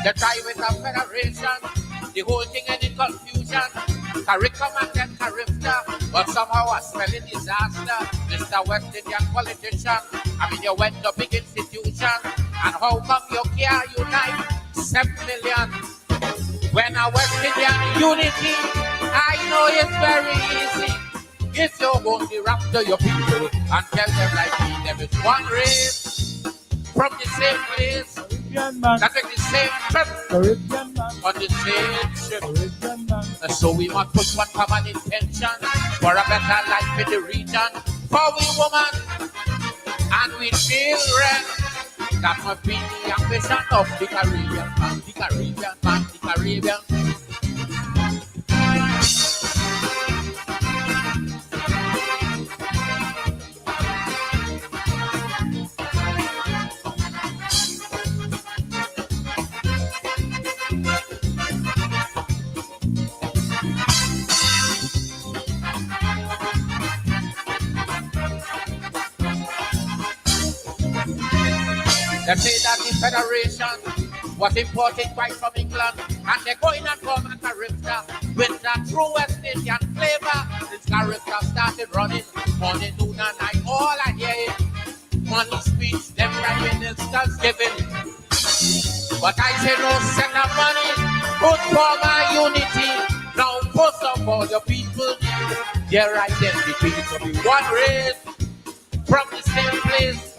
They try with a federation, the whole thing ended in confusion. Caricom and then Carifta, but somehow a spelling disaster. Mr. West Indian politician, I mean you went to big institution, and how come you can't unite 7 million? When a West Indian unity, I know it's very easy. If you go to rapture your people and tell them like me, there is one race from the same place, that make the same trip on the same ship. And so we must put one common intention for a better life in the region, for we women and we children. That must be the ambition of the Caribbean man, the Caribbean man, the Caribbean. They say that the Federation was imported quite from England, and they're going and come and Caribbean with the true West Indian flavor. Since Caribbean started running, morning, noon, and night, all I hear is money speech, them prime ministers giving. But I say no send of money, good for my unity. Now first of all, your people need their identity to be one race from the same place.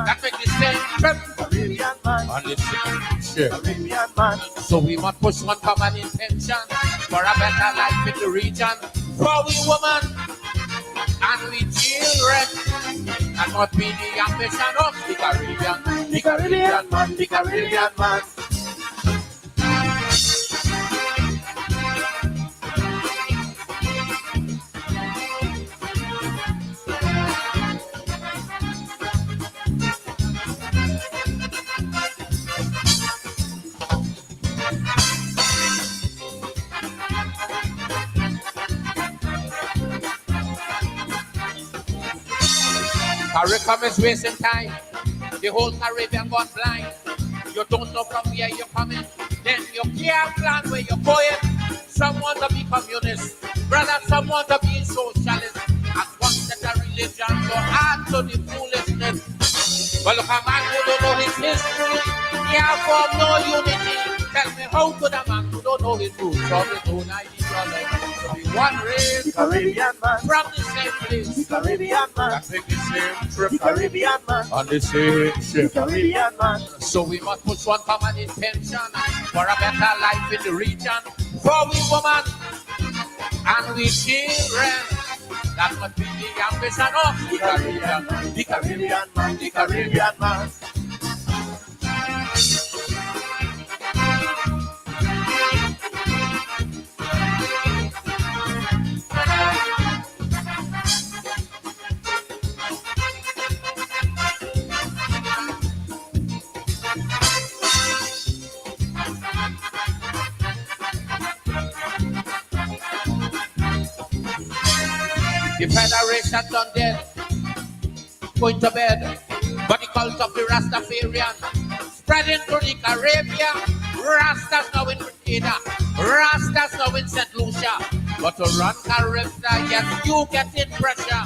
That make the same trip on the same ship. So we must push one common intention for a better life in the region, for we women and we children. That must be the ambition of the Caribbean, the Caribbean man, the Caribbean man. Caricom is wasting time. The whole Caribbean gone blind. You don't know from where you're coming. Then you can't plan where you're going. Some want to be communist. Brother, some want to be socialist. And one set of religion to add to the foolishness. But look, a man who don't know his history, he have formed no unity. Tell me how could a man who don't know his roots from his own ideology to be one race, the Caribbean man, from the same place, the Caribbean man, that take the same trip, the Caribbean man, on the same ship, the Caribbean man. So we must put one common intention for a better life in the region, for we women and we children. That must be the ambition of the Caribbean, the Caribbean man, the Caribbean man. The Federation done dead, going to bed, but the cult of the Rastafarian spreading through the Caribbean. Rastas now in Grenada, Rastas now in St. Lucia, but to run Caribbean, yes, you get in pressure.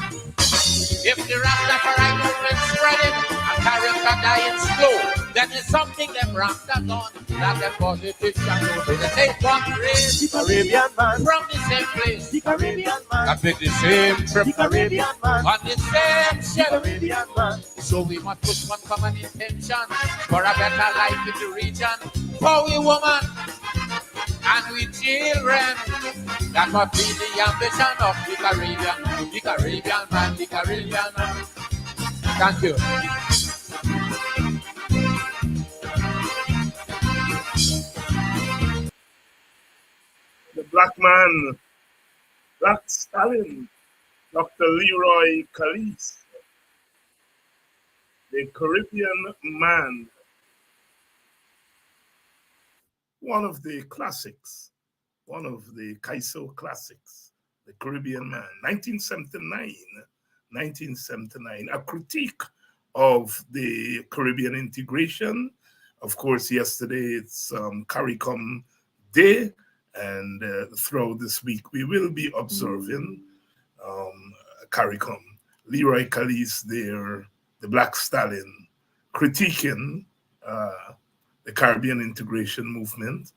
If the Rastafari movement spreading and Caribbean dying slow, then it's something them Rastas on that the politicians know. They take one race, the Caribbean man, from the same place, the Caribbean man, that make the same trip, the Caribbean man, on the same ship, the Caribbean man. So we must put one common intention for a better life in the region, for we women and we children. That must be the ambition of the Caribbean man, the Caribbean man. Thank you. The black man, Black Stallion, Dr. Leroy Calise, the Caribbean man. One of the classics, one of the Kaiso classics, the Caribbean man, 1979, a critique of the Caribbean integration, Of course, yesterday it's CARICOM Day, and throughout this week we will be observing CARICOM. Leroy Calise there, the Black Stallion, critiquing the Caribbean integration movement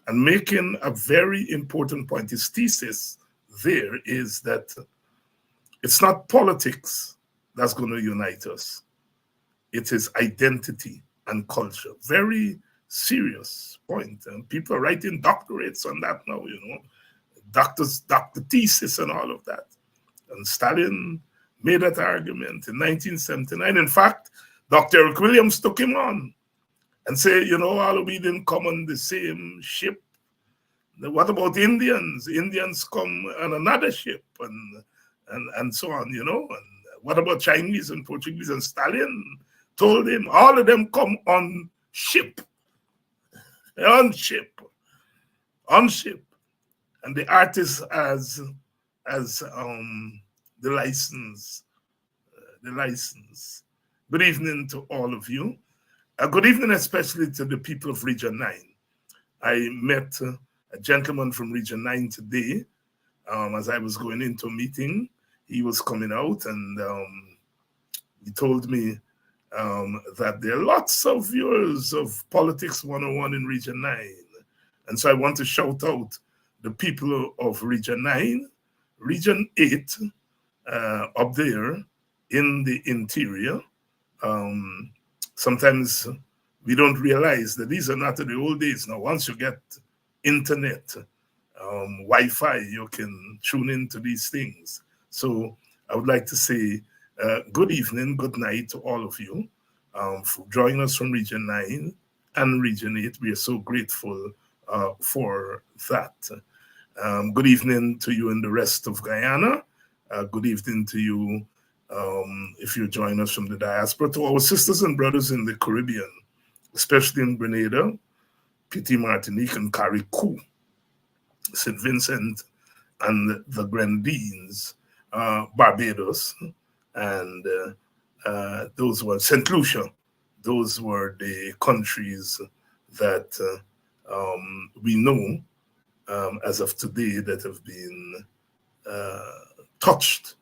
and making a very important point. His thesis there is that it's not politics that's going to unite us. It is identity and culture. Very serious point. And people are writing doctorates on that now, you know, doctor thesis and all of that. And Stalin made that argument in 1979. In fact, Dr. Eric Williams took him on and said, you know, all we didn't come on the same ship. What about Indians? Indians come on another ship and so on, you know. And what about Chinese and Portuguese? And Stalin told him, all of them come on ship. On ship. And the artist as the license. Good evening to all of you. Good evening especially to the people of Region 9. I met a gentleman from Region 9 today. As I was going into a meeting, he was coming out and he told me that there are lots of viewers of Politics 101 in Region 9. And so I want to shout out the people of Region 9, Region 8, up there in the interior. Sometimes we don't realize that these are not the old days. Now, once you get internet, Wi-Fi, you can tune into these things. So I would like to say good evening, good night to all of you for joining us from Region 9 and Region 8. We are so grateful for that. Good evening to you in the rest of Guyana. Good evening to you if you join us from the diaspora, to our sisters and brothers in the Caribbean, especially in Grenada, Petit Martinique, and Carriacou, St. Vincent and the Grenadines, Barbados, and those were St. Lucia. Those were the countries that we know as of today that have been touched,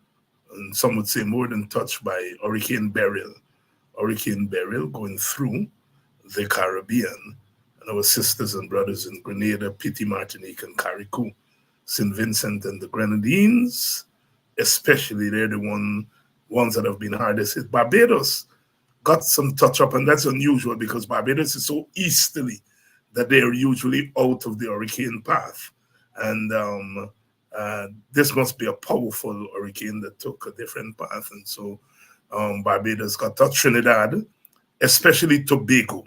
and some would say more than touched, by Hurricane Beryl. Hurricane Beryl going through the Caribbean, and our sisters and brothers in Grenada, Petit Martinique, and Carriacou, St. Vincent and the Grenadines, especially they're the ones that have been hardest hit. Barbados got some touch up, and that's unusual because Barbados is so easterly that they're usually out of the hurricane path. And this must be a powerful hurricane that took a different path. And so Barbados got touched, Trinidad, especially Tobago.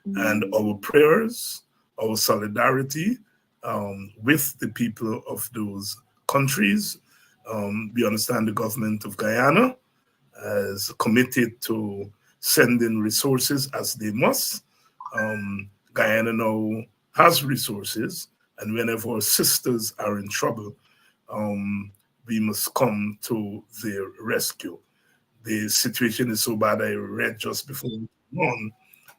And our prayers, our solidarity with the people of those countries. We understand the government of Guyana is committed to sending resources as they must. Guyana now has resources, and whenever our sisters are in trouble, we must come to their rescue. The situation is so bad, I read just before we went on,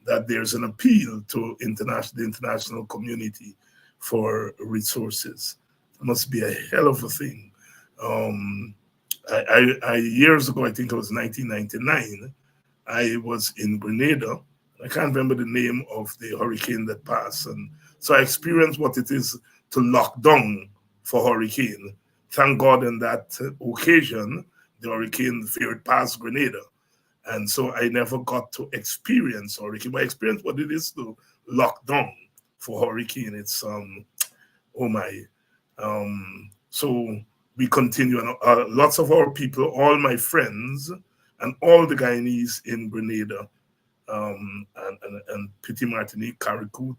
that there's an appeal to the international community for resources. It must be a hell of a thing. Years ago, I think it was 1999, I was in Grenada. I can't remember the name of the hurricane that passed. And so I experienced what it is to lock down for hurricane. Thank God on that occasion, the hurricane veered past Grenada. And so I never got to experience hurricane, but I experienced what it is to lock down for hurricane. It's, oh my. So we continue, and lots of our people, all my friends, and all the Guyanese in Grenada, and Petit Martinique, Carriacou,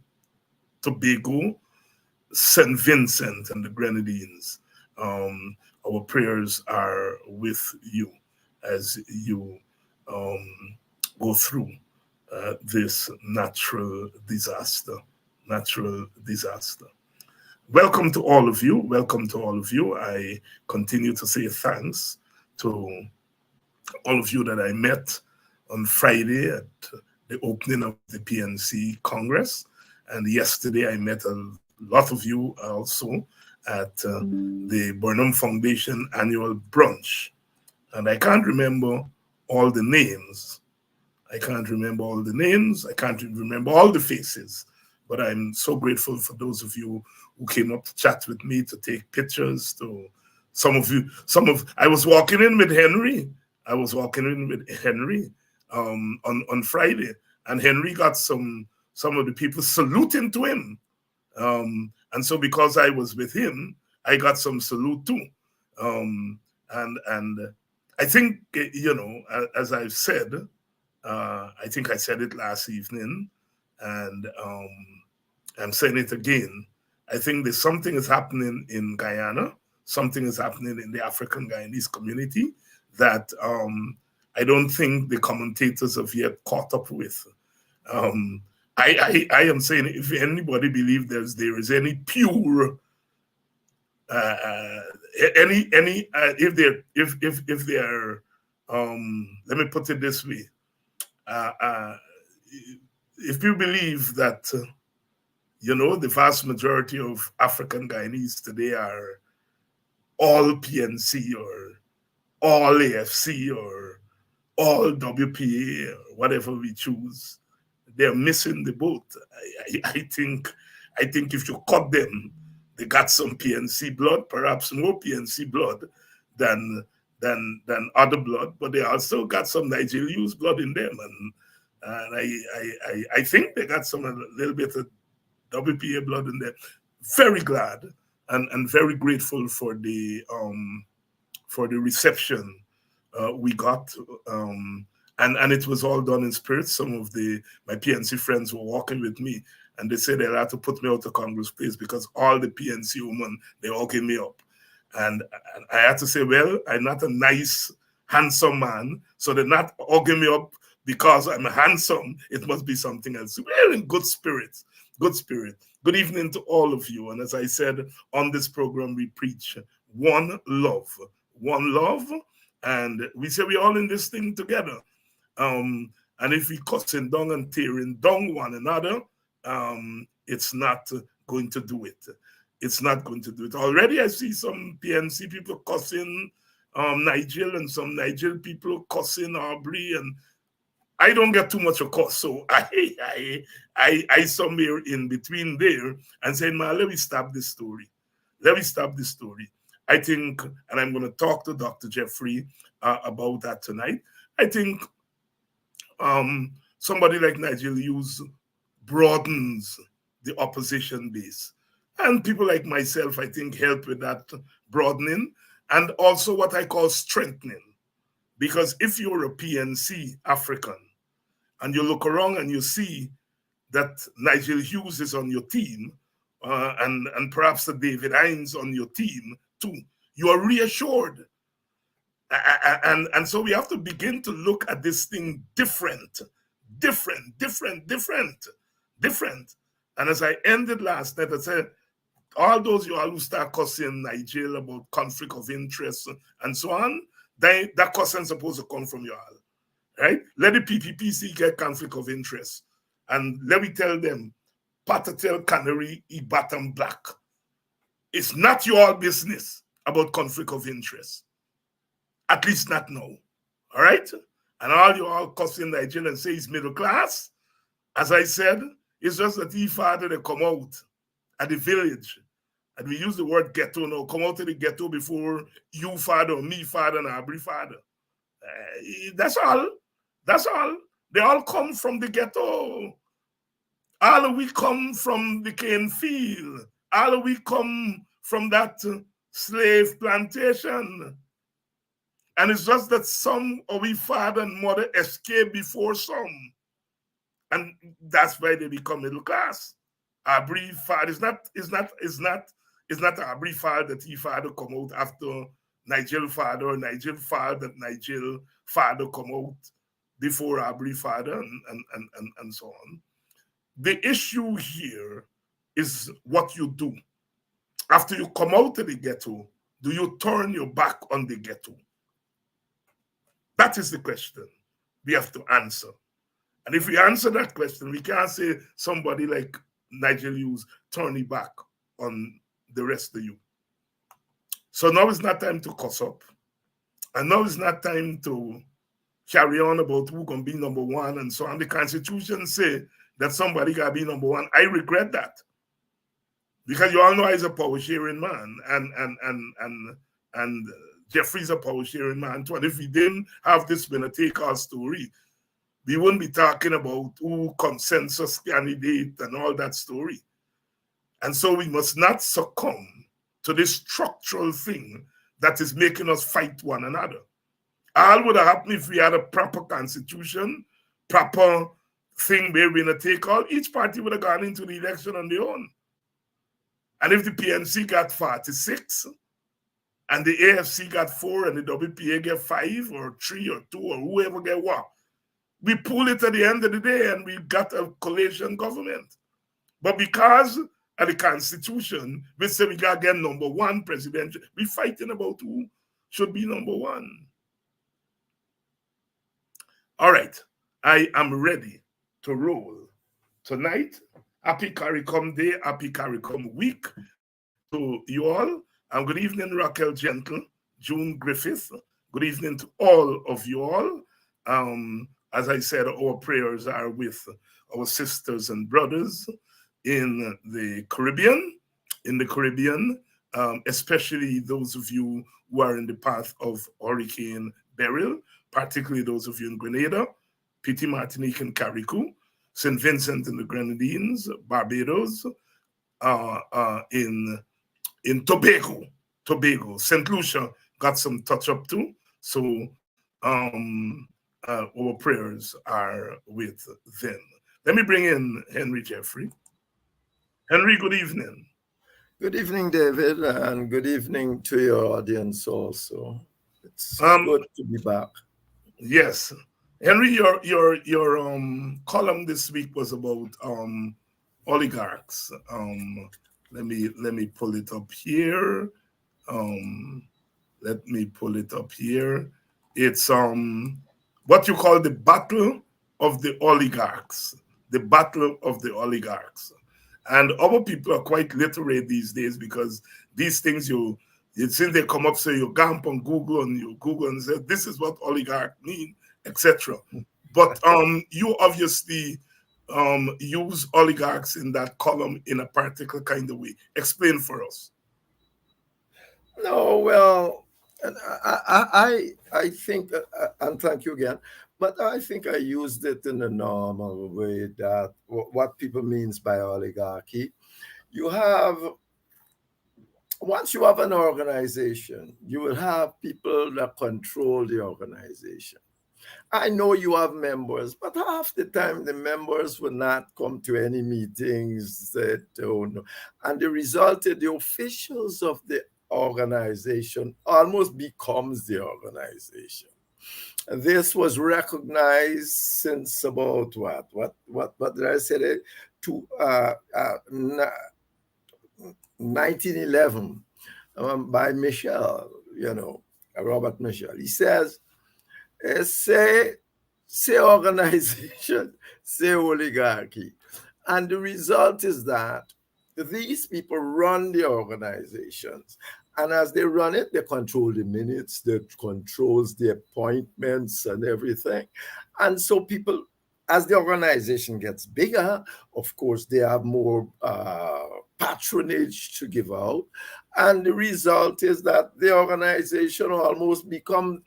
Tobago, St. Vincent, and the Grenadines. Our prayers are with you as you go through this natural disaster. Welcome to all of you. I continue to say thanks to all of you that I met on Friday at the opening of the PNC Congress. And yesterday I met a lot of you also at the Burnham Foundation annual brunch. And I can't remember all the names. I can't remember all the names. I can't remember all the faces. But I'm so grateful for those of you who came up to chat with me, to take pictures, to I was walking in with Henry. On Friday, and Henry got some of the people saluting to him. And so because I was with him, I got some salute too. And I think, as I've said, I think I said it last evening, and I'm saying it again. I think there's something is happening in Guyana, something is happening in the African Guyanese community that I don't think the commentators have yet caught up with. I am saying, if anybody believes there is any pure if they're let me put it this way, if you believe that the vast majority of African Guyanese today are all PNC or all AFC or all WPA or whatever we choose, they're missing the boat. I think if you cut them, they got some PNC blood, perhaps more PNC blood than other blood, but they also got some Nigerian blood in them, and I think they got a little bit of WPA blood in there. Very glad and very grateful for the reception we got, and it was all done in spirit. Some of my PNC friends were walking with me, and they said they'll have to put me out of Congress place because all the PNC women, they all gave me up. And I had to say, well, I'm not a nice, handsome man, so they're not hugging me up because I'm handsome. It must be something else. We're in good spirits, good spirit. Good evening to all of you. And as I said, on this program, we preach one love, and we say we're all in this thing together. And if we cussing down and tearing down one another, it's not going to do it. It's not going to do it. Already I see some PNC people cussing Nigel, and some Nigel people cussing Aubrey, and I don't get too much of cuss. So I somewhere in between there and saying, man, let me stop this story. I think, and I'm going to talk to Dr. Jeffrey about that tonight. I think somebody like Nigel Hughes broadens the opposition base. And people like myself, I think, help with that broadening and also what I call strengthening. Because if you're a PNC African and you look around and you see that Nigel Hughes is on your team and perhaps the David Hines on your team too, you are reassured. And so we have to begin to look at this thing different. And as I ended last night, I said, all those you all who start cussing Nigel about conflict of interest and so on, that cussing is supposed to come from you all, right? Let the PPPC get conflict of interest. And let me tell them, Patatel Canary, e bottom black. It's not your business about conflict of interest. At least not now, all right? And all you all cussing Nigel and say he's middle class, as I said, it's just that he father they come out at the village. And we use the word ghetto now. Come out to the ghetto before you father or me father and Aubrey father. That's all. They all come from the ghetto. All of we come from the cane field. All of we come from that slave plantation. And it's just that some of we father and mother escape before some. And that's why they become middle class. Aubrey father is not Aubrey father that he father come out after Nigel father, or Nigel father that Nigel father come out before Aubrey father, and so on. The issue here is what you do. After you come out of the ghetto, do you turn your back on the ghetto? That is the question we have to answer. And if we answer that question, we can't say somebody like Nigel Hughes turn his back on the rest of you. So now it's not time to cuss up. And now it's not time to carry on about who can be number one and so on. The Constitution say that somebody got to be number one. I regret that. Because you all know he's a power sharing man, and Jeffrey's a power sharing man too. And if we didn't have this been a take-all story, we wouldn't be talking about who consensus candidate and all that story. And so we must not succumb to this structural thing that is making us fight one another. All would have happened if we had a proper constitution, proper thing where we're going to take all. Each party would have gone into the election on their own. And if the PNC got 46, and the AFC got 4, and the WPA get 5 or 3 or 2 or whoever get 1, we pull it at the end of the day and we got a coalition government. But because of the Constitution, we say we got to get number one presidential, we fighting about who should be number one. All right, I am ready to roll. Tonight, happy CARICOM Day, happy CARICOM Week to you all. And good evening, Raquel Gentle, June Griffith. Good evening to all of you all. As I said, our prayers are with our sisters and brothers in the Caribbean, especially those of you who are in the path of Hurricane Beryl, particularly those of you in Grenada, Petit Martinique and Carriacou, St. Vincent and the Grenadines, Barbados, in Tobago, St. Lucia got some touch up too. So our prayers are with them. Let me bring in Henry Jeffrey. Henry, good evening. Good evening, David, and good evening to your audience also. It's good to be back. Yes. Henry, your column this week was about oligarchs. Let me pull it up here. It's what you call the battle of the oligarchs. The battle of the oligarchs. And other people are quite literate these days because these things since they come up, so you gamp on Google and you Google and say, this is what oligarch mean, etc. But you obviously use oligarchs in that column in a particular kind of way. Explain for us. No, well, I think, and thank you again, but I think I used it in a normal way that what people means by oligarchy. Once you have an organization, you will have people that control the organization. I know you have members, but half the time the members will not come to any meetings. They don't know. And the result is the officials of the organization almost becomes the organization. This was recognized since about what did I say? 1911 by Michel, Robert Michel. He says, say organization, say oligarchy. And the result is that these people run the organizations. And as they run it, they control the minutes, they controls the appointments and everything. And so people, as the organization gets bigger, of course, they have more patronage to give out. And the result is that the organization almost becomes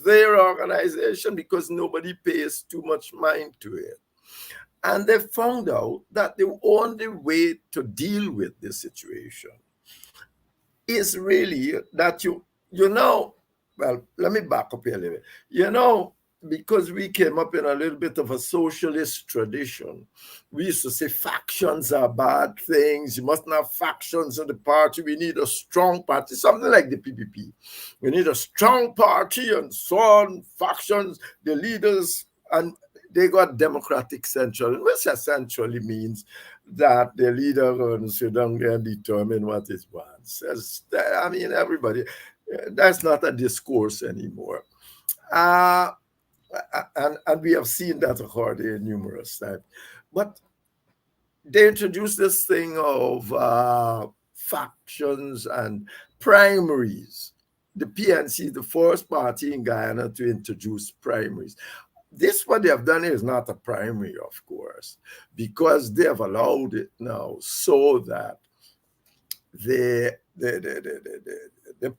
their organization because nobody pays too much mind to it. And they found out that the only way to deal with this situation is really that well, let me back up here a little bit. Because we came up in a little bit of a socialist tradition, we used to say factions are bad things. You mustn't have factions in the party. We need a strong party, something like the PPP. We need a strong party and so on, factions, the leaders, and they got democratic central, which essentially means that the leader can sit down there and determine what it wants. Everybody, that's not a discourse anymore. and we have seen that occur there numerous times. But they introduced this thing of factions and primaries. The PNC, the first party in Guyana to introduce primaries. This, what they have done is not a primary, of course, because they have allowed it now so that the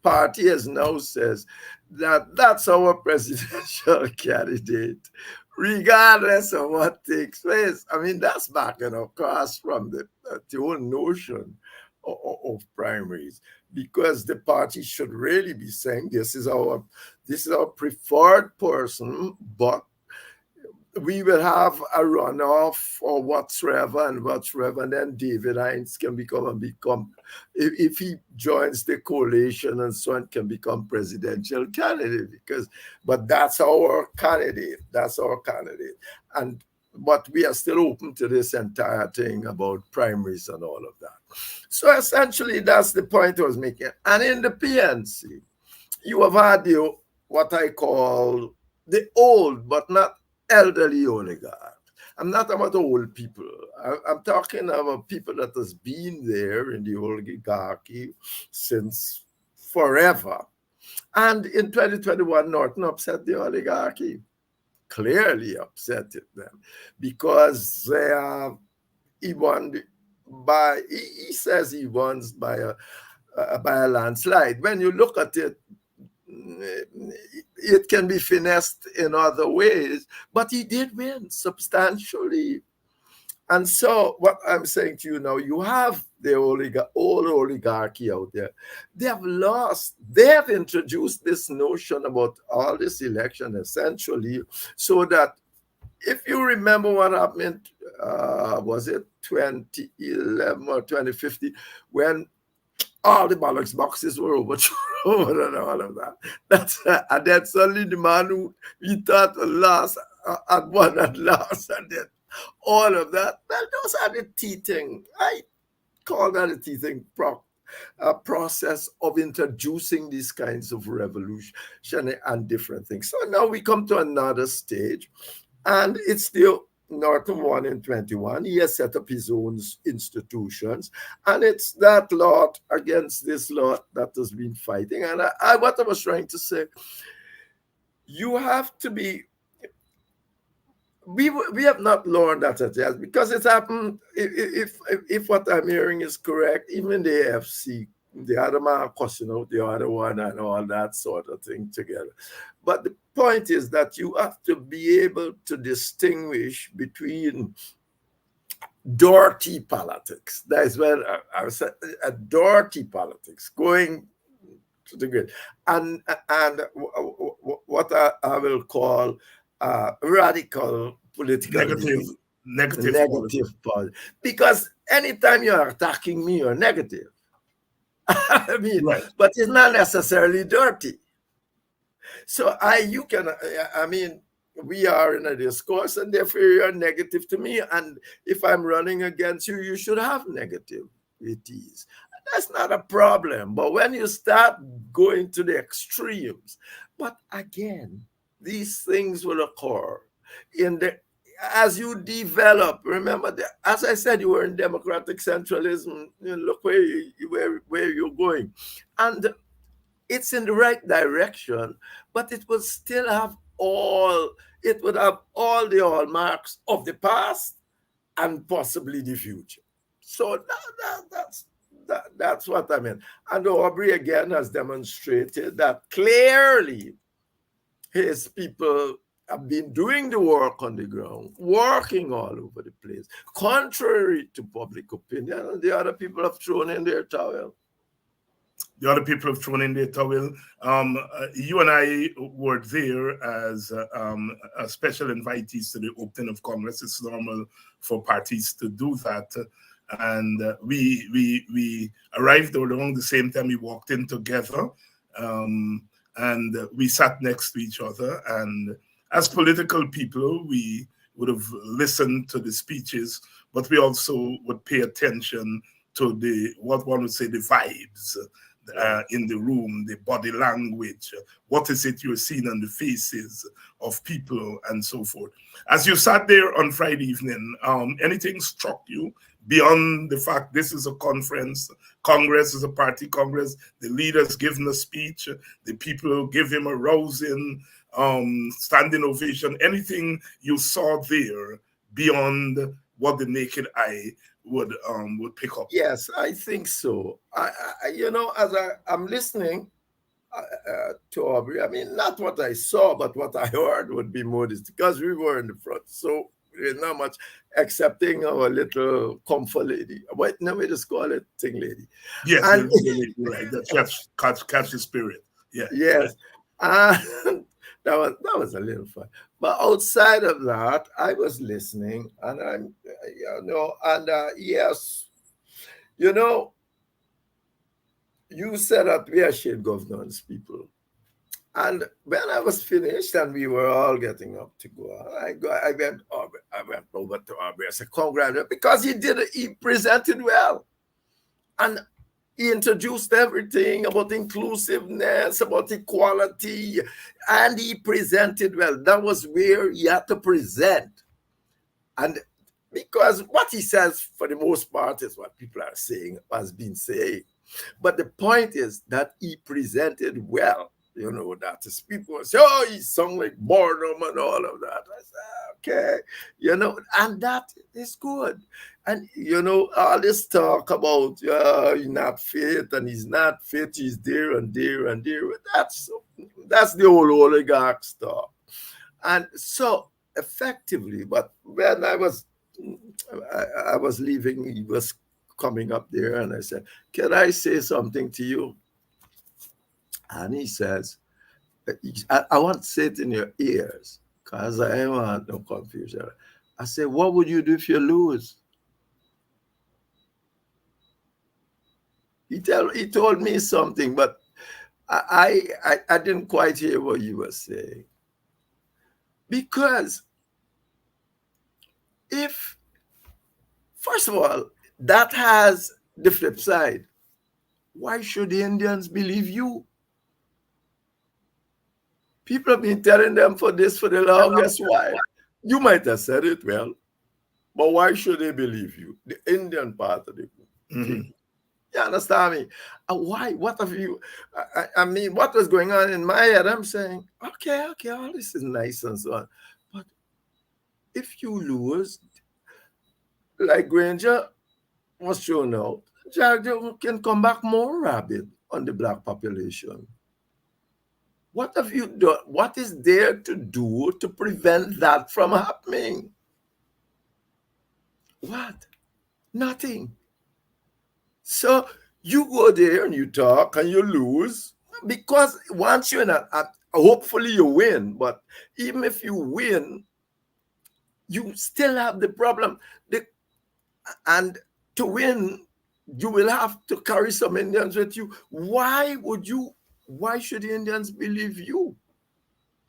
party has now says that that's our presidential candidate, regardless of what takes place. I mean, that's backing across from the whole notion of primaries, because the party should really be saying this is our preferred person, but we will have a runoff or whatsoever, and then David Hines can become if he joins the coalition and so on, can become presidential candidate, but that's our candidate. But we are still open to this entire thing about primaries and all of that. So essentially, that's the point I was making. And in the PNC, you have had what I call the old but not elderly oligarchs. I'm not about old people. I'm talking about people that has been there in the oligarchy since forever. And in 2021, Norton upset the oligarchy. Clearly upset them, because he won by, he says he won by a landslide. When you look at it, it can be finessed in other ways, but he did win substantially. And so what I'm saying to you now, you have the old oligarchy out there. They have lost. They have introduced this notion about all this election, essentially, so that if you remember what happened, was it 2011 or 2050, when all the ballot boxes were overthrown and all of that. And then suddenly the man who we thought lost had won at last, and then all of that. Well, those are the teething. I call that a teething process of introducing these kinds of revolution and different things. So now we come to another stage, and it's still Norton won in 21. He has set up his own institutions, and it's that lot against this lot that has been fighting. And what I was trying to say, you have to be. We have not learned that yet, because it's happened. If what I'm hearing is correct, even the AFC, the other man cussing out the other one and all that sort of thing together. But the point is that you have to be able to distinguish between dirty politics. That is where I was saying, a dirty politics going to the grid, and what I will call radical political negative policy. Because anytime you are attacking me, you're negative. I mean, right. But it's not necessarily dirty. So we are in a discourse, and therefore you're negative to me. And if I'm running against you, you should have negativities. That's not a problem. But when you start going to the extremes, but again, these things will occur as you develop. Remember, as I said, you were in democratic centralism. Look where you're going, and it's in the right direction. But it will still have all the hallmarks of the past and possibly the future. So that's what I mean. And Aubrey again has demonstrated that clearly. His people have been doing the work on the ground, working all over the place, contrary to public opinion, and the other people have thrown in their towel. The other people have thrown in their towel. You and I were there as special invitees to the opening of Congress. It's normal for parties to do that. And we arrived around the same time. We walked in together. And we sat next to each other. And as political people, we would have listened to the speeches, but we also would pay attention to what one would say the vibes in the room, the body language, what is it you're seeing on the faces of people and so forth. As you sat there on Friday evening, anything struck you beyond the fact this is a conference, Congress is a party Congress, the leaders giving a speech, the people give him a rousing standing ovation, anything you saw there beyond what the naked eye would pick up? Yes, I think so. You know, as I'm listening to Aubrey, I mean, not what I saw, but what I heard would be modest because we were in the front. So there's not much excepting our little comfort lady. Wait, no, we just call it thing lady. Yes, And, right. That catch the spirit. Yeah. yes. And that was a little fun. But outside of that, I was listening, and I'm, you know, and yes, you know, you said that we are shared governance people. And when I was finished and we were all getting up to go, I went over to Aubrey. I said, congratulations, because he presented well. And he introduced everything about inclusiveness, about equality, and he presented well. That was where he had to present. And because what he says, for the most part, is what people are saying, has been saying. But the point is that he presented well. You know, that is people say, oh, he sung like boredom and all of that. I said, okay, you know, and that is good. And, you know, all this talk about he's not fit and he's not fit, he's there and there and there. That's the old oligarch stuff. And so effectively, but when I was leaving, he was coming up there and I said, can I say something to you? And he says, I want to say it in your ears because I don't want no confusion. I said, what would you do if you lose? He told me something, but I didn't quite hear what you were saying. Because first of all, that has the flip side. Why should the Indians believe you? People have been telling them for the longest while. You might have said it well, but why should they believe you? The Indian part of it. Mm-hmm. You understand me? Why? What have you? I mean, what was going on in my head? I'm saying, okay, all this is nice and so on. But if you lose, like Granger was shown out, Jaguar can come back more rabid on the black population. What have you done? What is there to do to prevent that from happening? What? Nothing. So you go there and you talk and you lose because once you're not, hopefully you win, but even if you win, you still have the problem. And to win, you will have to carry some Indians with you. Why should the Indians believe you,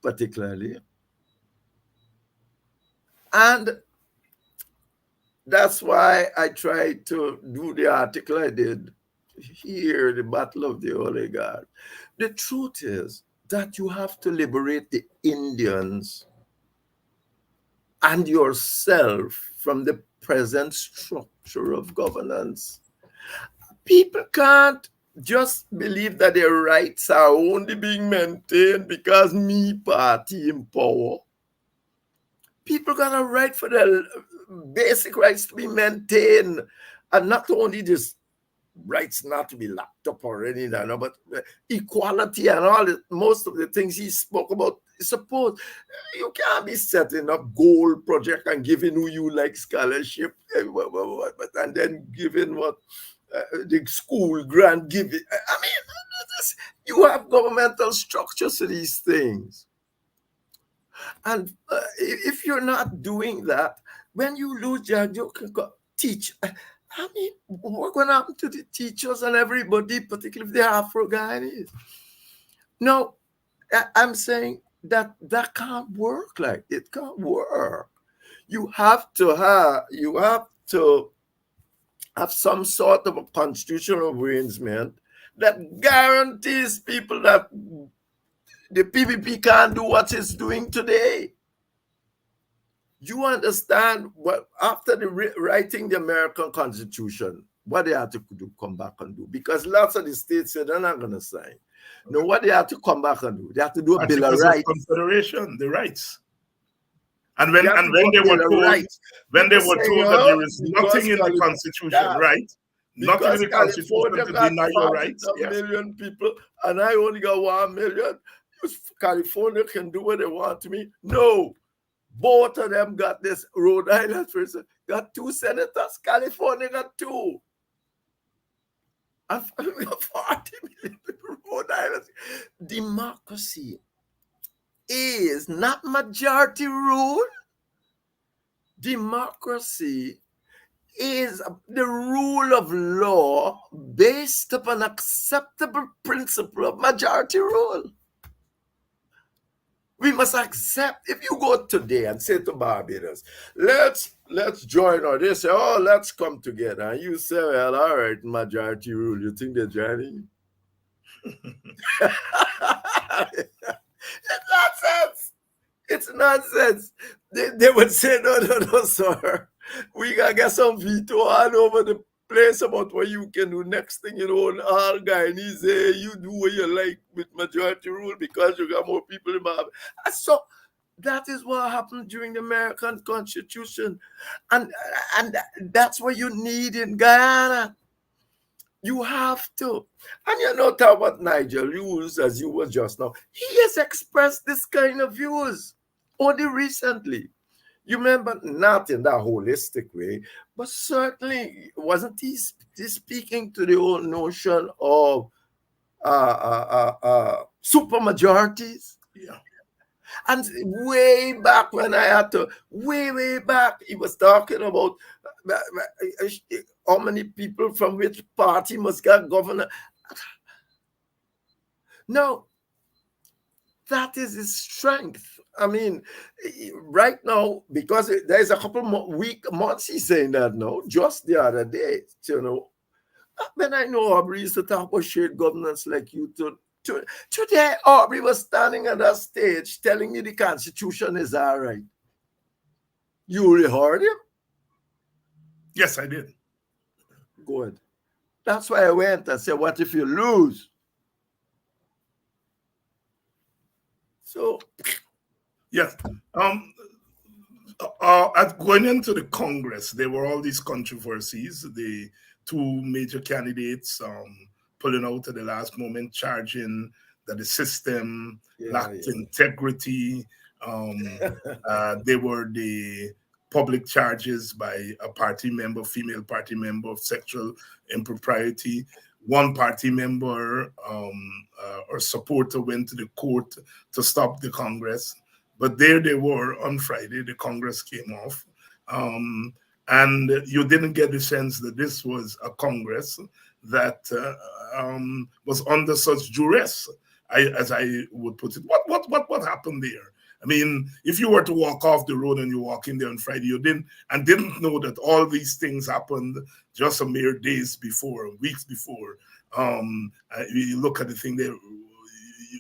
particularly? And that's why I tried to do the article I did here, the Battle of the Oligarchs. The truth is that you have to liberate the Indians and yourself from the present structure of governance. People can't just believe that their rights are only being maintained because me party in power. People got a right for their basic rights to be maintained, and not only just rights not to be locked up or anything, but equality and all it, most of the things he spoke about. Suppose you can't be setting up gold project and giving who you like scholarship, and then giving what the school grant giving. I mean, you have governmental structures to these things. And if you're not doing that, when you lose, you can teach. I mean, what's going to happen to the teachers and everybody, particularly if they're Afro-Guyanese? No, I'm saying that can't work. Like it can't work. You have to have some sort of a constitutional arrangement that guarantees people that the PPP can't do what it's doing today. You understand what after the writing the American Constitution, what they had to do, come back and do, because lots of the states said they're not going to sign. No, what they have to come back and do, they have to do a Bill of Rights. Confederation, the rights. And when they were told that there is nothing in the Constitution, right? Nothing in the Constitution to deny your rights. A million people, and I only got 1 million. California can do what they want to me. No. Both of them got this. Rhode Island, for instance, got 2 senators. California got 2. And 40 million people, Rhode Island. Democracy is not majority rule. Democracy is the rule of law based upon acceptable principle of majority rule. We must accept. If you go today and say to Barbados, let's join, or they say, oh, let's come together, and you say, well, all right, majority rule, you think they're joining? It's nonsense. It's nonsense. They would say, no, sir. We gotta get some veto all over the place about what you can do. Next thing you know, all Guyanese say you do what you like with majority rule because you got more people in Barbados. So that is what happened during the American Constitution. And that's what you need in Guyana. You have to. And you know, talk about Nigel Hughes, as you were just now. He has expressed this kind of views only recently. You remember, not in that holistic way, but certainly wasn't he speaking to the whole notion of super majorities? Yeah. And way back when I had to, way back, he was talking about how many people from which party must get governor. No, that is his strength. I mean, right now, because there's a couple more months he's saying that now, just the other day, you know, when I know Aubrey used to talk about shared governance like you today, Aubrey was standing on that stage telling me the Constitution is all right. You really heard him? Yes, I did. Good. That's why I went and said, what if you lose? So... Yes. Going into the Congress, there were all these controversies. The 2 major candidates pulling out at the last moment, charging that the system lacked integrity. There were the public charges by a party member, female party member, of sexual impropriety. One party member or supporter went to the court to stop the Congress. But there they were on Friday, the Congress came off. And you didn't get the sense that this was a Congress that was under such duress, as I would put it. What happened there? I mean, if you were to walk off the road and you walk in there on Friday, you didn't know that all these things happened just a mere days before, weeks before. You look at the thing there,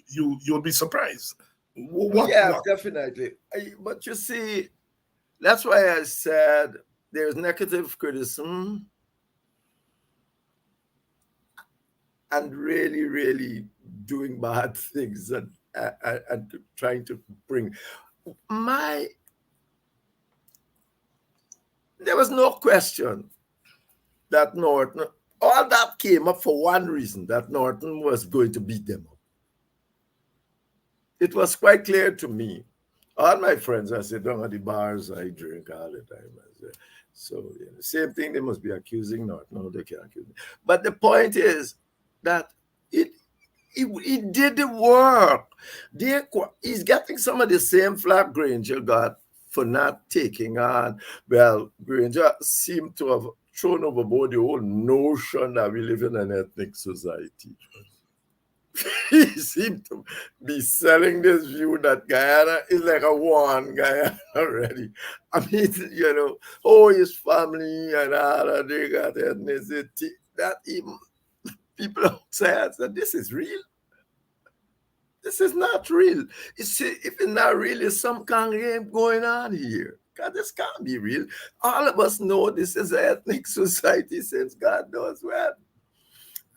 you'll be surprised. What? Definitely. But you see, that's why I said there's negative criticism and really, really doing bad things and trying to bring there was no question that Norton, all that came up for one reason, that Norton was going to beat them up. It was quite clear to me. All my friends, I sit down at the bars, I drink all the time. So, same thing, they must be accusing Norton. No, they can't accuse me. But the point is that he did the work. He's getting some of the same flack Granger got for not taking on. Well, Granger seemed to have thrown overboard the whole notion that we live in an ethnic society. He seemed to be selling this view that Guyana is like a one Guyana already. I mean, his family and all that, they got ethnicity. That even people outside said, this is real. This is not real. If it's not real, there's some kind of game going on here. God, this can't be real. All of us know this is an ethnic society since God knows when.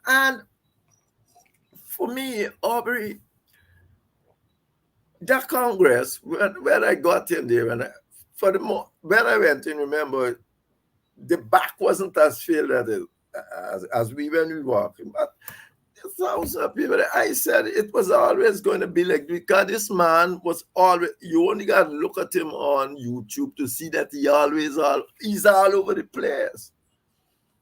And for me, Aubrey, that Congress, when I got in there, when I went in, remember, the back wasn't as filled as we when we walking. But thousands of people, I said it was always going to be like, because this man was always, you only got to look at him on YouTube to see that he's all over the place.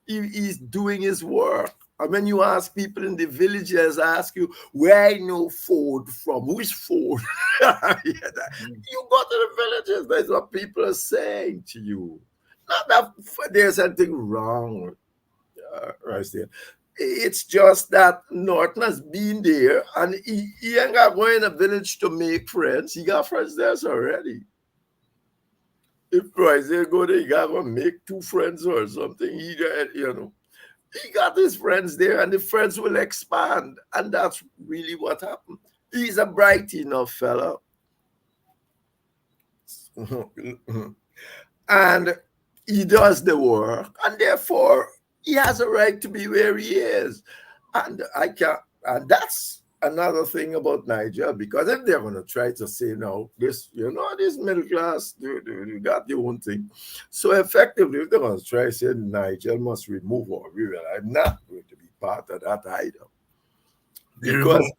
He's doing his work. And when you ask people in the villages, ask you, where I know Ford from? Who is Ford? You go to the villages, that's what people are saying to you. Not that there's anything wrong right there. It's just that Norton has been there, and he ain't got going in a village to make friends. He got friends there already. If Royce go there, he got to make 2 friends or something. He got his friends there, and the friends will expand. And that's really what happened. He's a bright enough fella. And he does the work, and therefore he has a right to be where he is. And that's another thing about Niger, because if they're going to try to say, no, this middle class, you got their own thing. So effectively, if they're going to try to say Niger must remove or I'm not going to be part of that either. Because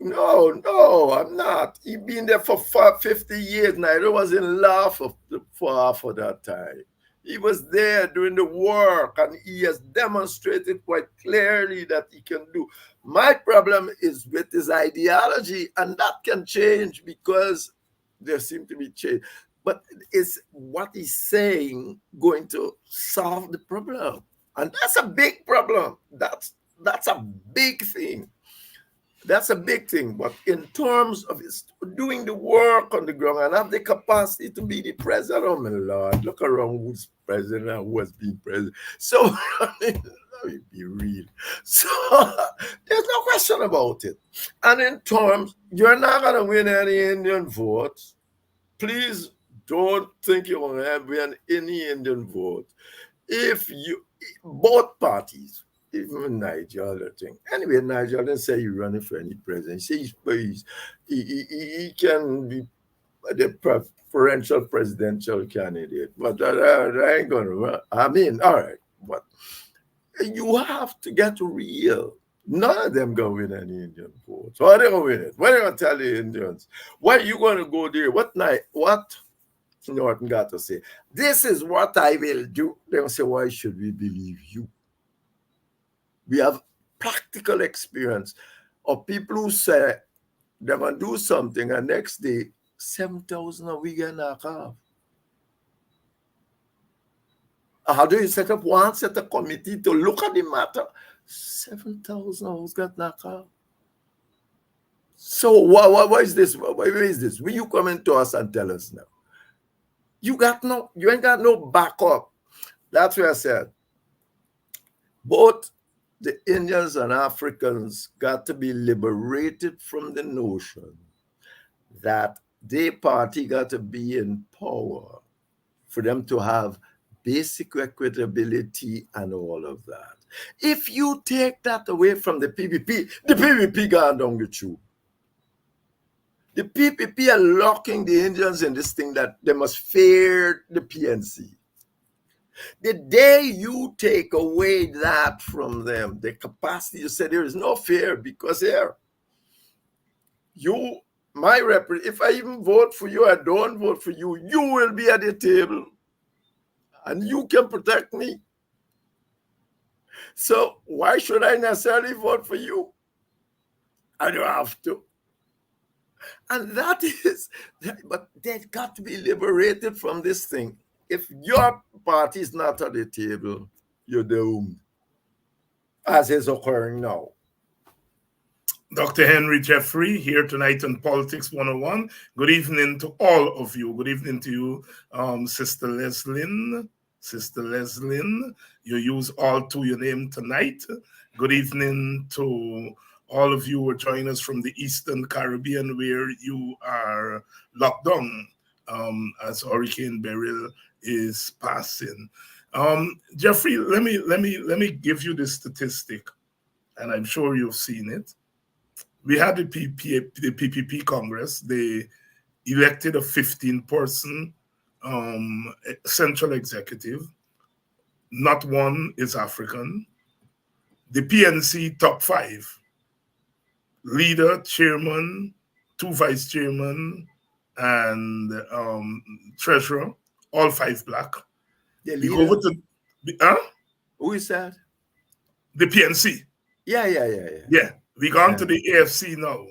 no, I'm not. He's been there for 50 years. Niger was in law for half of that time. He was there doing the work, and he has demonstrated quite clearly that he can do. My problem is with his ideology, and that can change because there seem to be change. But is what he's saying going to solve the problem? And that's a big problem. That's a big thing. That's a big thing. But in terms of doing the work on the ground and have the capacity to be the president, oh my Lord, look around who's president and who has been president. So, let me be real. So, there's no question about it. And in terms, you're not going to win any Indian votes. Please don't think you're going to win any Indian vote. If both parties, even Nigeria thing. Anyway, Nigeria didn't say he's running for any president. He says he can be the preferential presidential candidate. But I ain't going to run. I mean, all right. But you have to get real. None of them going to win any Indian votes. Or they're going to win it. What are they going to tell the Indians? Why are you going to go there? What Norton got to say? This is what I will do. They're going to say, why should we believe you? We have practical experience of people who say they're going to do something, and next day, 7,000 of we get knocked off. How do you set up one set of committee to look at the matter? 7,000 of us got knocked off. So what is this? What is this? Will you come into us and tell us now? You ain't got no backup. That's what I said. Both the Indians and Africans got to be liberated from the notion that their party got to be in power for them to have basic equitability and all of that. If you take that away from the PPP gone down the tube. The PPP are locking the Indians in this thing that they must fear the PNC. The day you take away that from them, the capacity to say there is no fear, because here, if I even vote for you, I don't vote for you, you will be at the table and you can protect me. So why should I necessarily vote for you? I don't have to. And but they've got to be liberated from this thing. If your party is not at the table, you're doomed, as is occurring now. Dr. Henry Jeffrey here tonight on Politics 101. Good evening to all of you. Good evening to you, Sister Leslyn. Sister Leslyn, you use all to your name tonight. Good evening to all of you who are joining us from the Eastern Caribbean, where you are locked down as Hurricane Beryl is passing. Jeffrey, let me give you this statistic, and I'm sure you've seen it. We had the PPP Congress. They elected a 15-person central executive. Not one is African. The PNC top 5, leader, chairman, 2 vice chairman, and treasurer, all 5 black. We go over to who is that? The PNC. Yeah. We gone to the AFC now.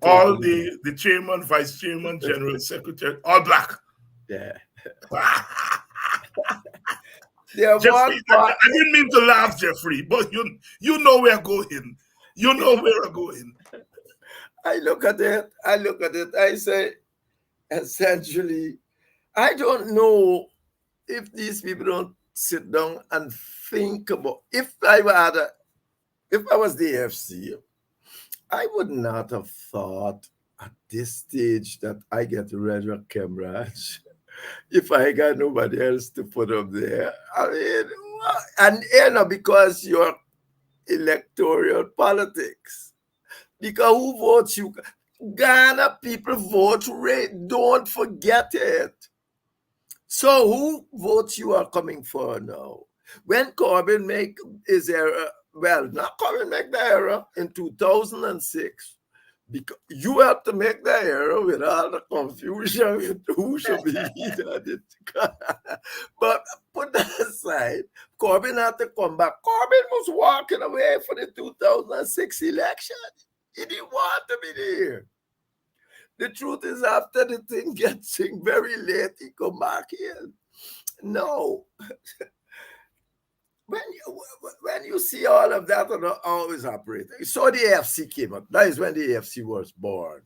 All the chairman, vice chairman, general secretary, all black. Yeah. Jeffrey, I didn't mean to laugh, Jeffrey, but you know we're going. You know where we're going. I look at it. I say, essentially, I don't know if these people don't sit down and think about, if I was the AFC, I would not have thought at this stage that I get Redrock Cambridge if I got nobody else to put up there. I mean, and because you're electoral politics. Because who votes you? Ghana people vote rate. Don't forget it. So who votes you are coming for now? When Corbyn make his error, well, not Corbyn make the error in 2006, because you have to make the error with all the confusion with who should be leader. But put that aside, Corbyn had to come back. Corbyn was walking away for the 2006 election. He didn't want to be there. The truth is, after the thing gets very late, he come back in. No. When you see all of that, and always operating. So the AFC came up. That is when the AFC was born.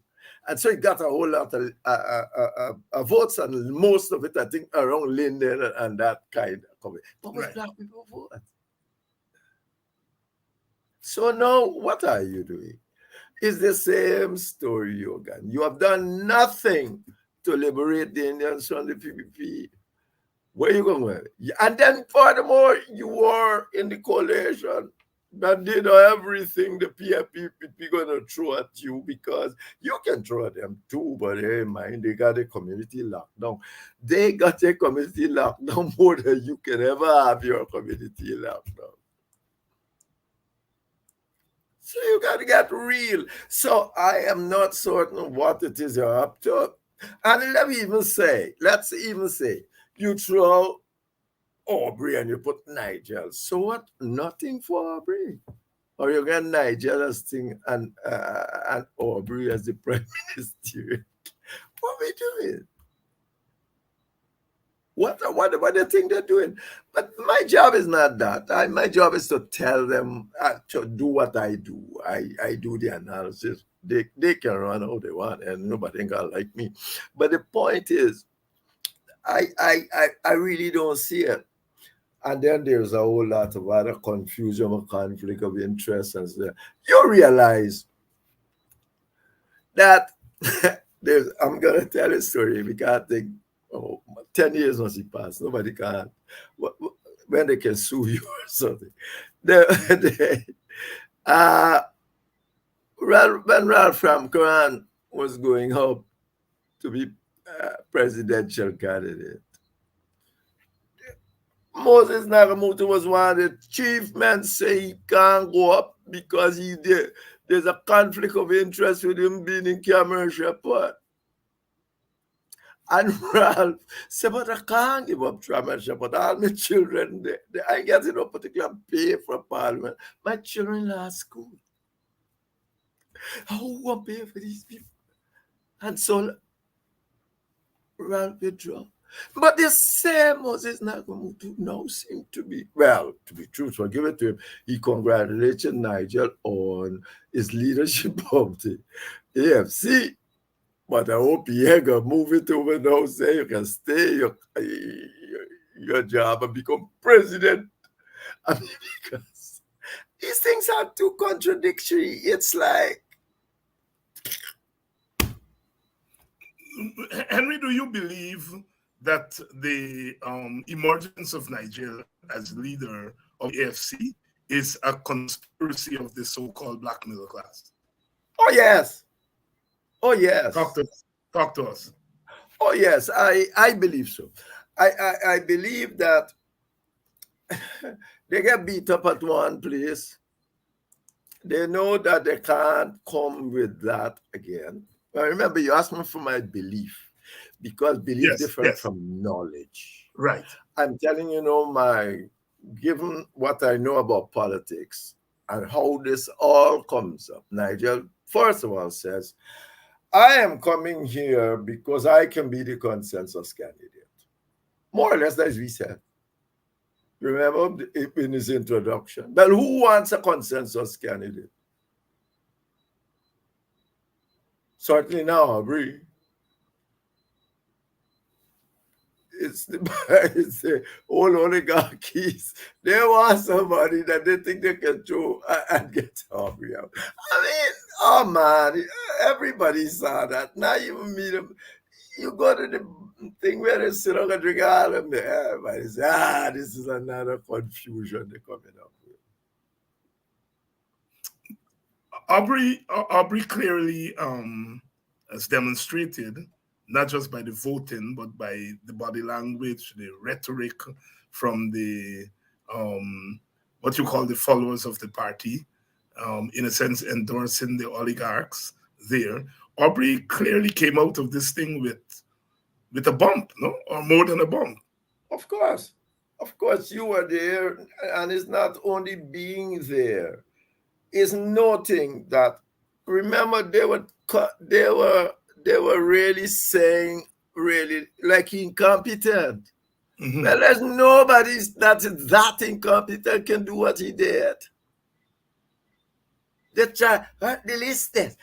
And so it got a whole lot of votes, and most of it, I think, around Linden and that kind of. But with black people vote. So now, what are you doing? It's the same story, Yogan. You have done nothing to liberate the Indians from the PPP. Where you going with it? And then furthermore, you are in the coalition that did everything the PPP going to throw at you, because you can throw at them too, but hey, mind, they got a community lockdown. They got a community lockdown more than you can ever have your community lockdown. So you got to get real. So I am not certain what it is you're up to. And let's even say, you throw Aubrey and you put Nigel. So what? Nothing for Aubrey. Or you get Nigel as thing and Aubrey as the prime minister. What are we doing? What do you think they're doing? But my job is not that. My job is to tell them to do what I do. I do the analysis. They can run how they want, and nobody can like me. But the point is, I really don't see it. And then there's a whole lot of other confusion or conflict of interest, and so you realize that I'm gonna tell a story because I think 10 years must be passed. Nobody can. When they can sue you or something. When Ralph Ramkaran was going up to be presidential candidate, Moses Nagamutu was one of the chief men say he can't go up because there's a conflict of interest with him being in commercial part. And Ralph said, but I can't give up commercial part. All my children, I get no particular pay for parliament. My children last school. Who will pay for these people? And so Ralph withdrew. But the same Moses Nagamutu now seem to be, well, to be truthful, give it to him. He congratulated Nigel on his leadership of the AFC. But I hope you're going to move it over now, say you can stay your job and become president. I mean, because these things are too contradictory. It's like, Henry, do you believe that the emergence of Nigeria as leader of the AFC is a conspiracy of the so-called black middle class? oh yes. Oh yes. Talk to us. Oh yes, I believe so. I believe that they get beat up at one place. They know that they can't come with that again. But remember, you asked me for my belief, because belief different from knowledge. Right. I'm telling you, given what I know about politics and how this all comes up, Nigel, first of all, says, I am coming here because I can be the consensus candidate. More or less, as we said. Remember in his introduction. But who wants a consensus candidate? Certainly now, Aubrey. It's the old oligarchies. They want somebody that they think they can throw and get Aubrey out. I mean, oh man, everybody saw that. Now you meet them. You go to the thing where they sit on and drink all of them. Everybody says, this is another confusion they're coming up with. Aubrey clearly has demonstrated, not just by the voting, but by the body language, the rhetoric from the, what you call the followers of the party, in a sense, endorsing the oligarchs there. Aubrey clearly came out of this thing with a bump, no? Or more than a bump. Of course. Of course, you were there, and it's not only being there. It's noting that, remember, they were really saying, really, like, incompetent. Mm-hmm. Well, there's nobody that incompetent can do what he did. They try, they list this,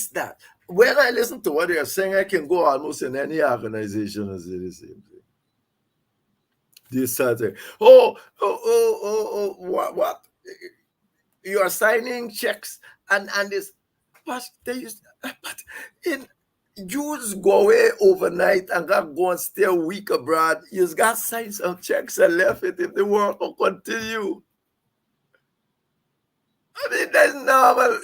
that. When I listen to what they are saying, I can go almost in any organization and say the same thing. This Saturday, what? You are signing checks and this, but you just go away overnight and go and stay a week abroad. You just got to sign some checks and left it if the work will continue. I mean, that's normal.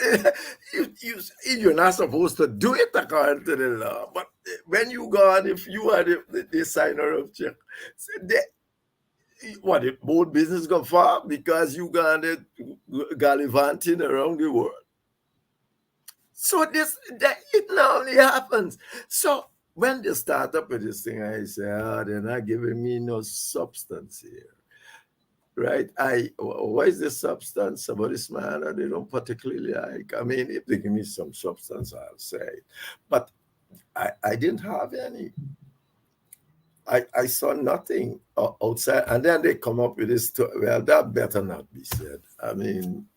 You're not supposed to do it according to the law. But when you go on, if you are the signer of check, what if both business go far because you got it gallivanting around the world? So it normally happens. So when they start up with this thing, I say, they're not giving me no substance here. Right? What is the substance about this man that they don't particularly like? I mean, if they give me some substance, I'll say it. But I didn't have any. I saw nothing outside. And then they come up with this, well, that better not be said. I mean,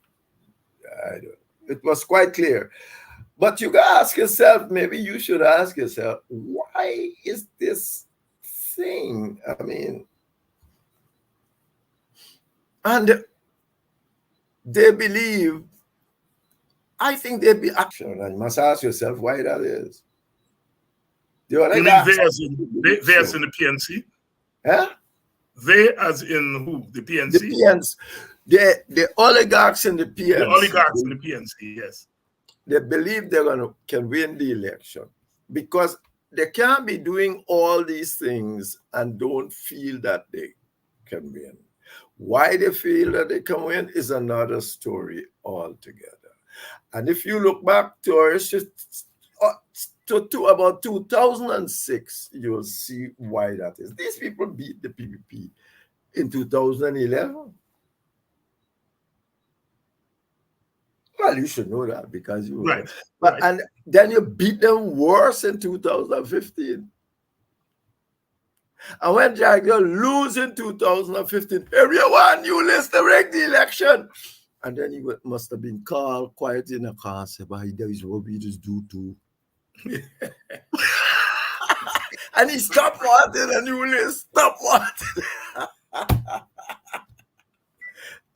it was quite clear. But you gotta ask yourself, maybe you should ask yourself, why is this thing? I mean, and they believe, I think they'd be action. And you must ask yourself why that is. You mean they as in the PNC? Huh? They as in who? The PNC? The PNC. The oligarchs in the PNC. The oligarchs in the PNC, yes. They believe they can win the election because they can't be doing all these things and don't feel that they can win. Why they feel that they can win is another story altogether. And if you look back to about 2006, you'll see why that is. These people beat the PPP in 2011. Well, you should know that because you right. But right. And then you beat them worse in 2015. And when Jagger lose in 2015, everyone, you list the rig the election. And then he must have been called quiet in a car and said, but there is what we just do too. And he stopped wanting and you will stop wanting.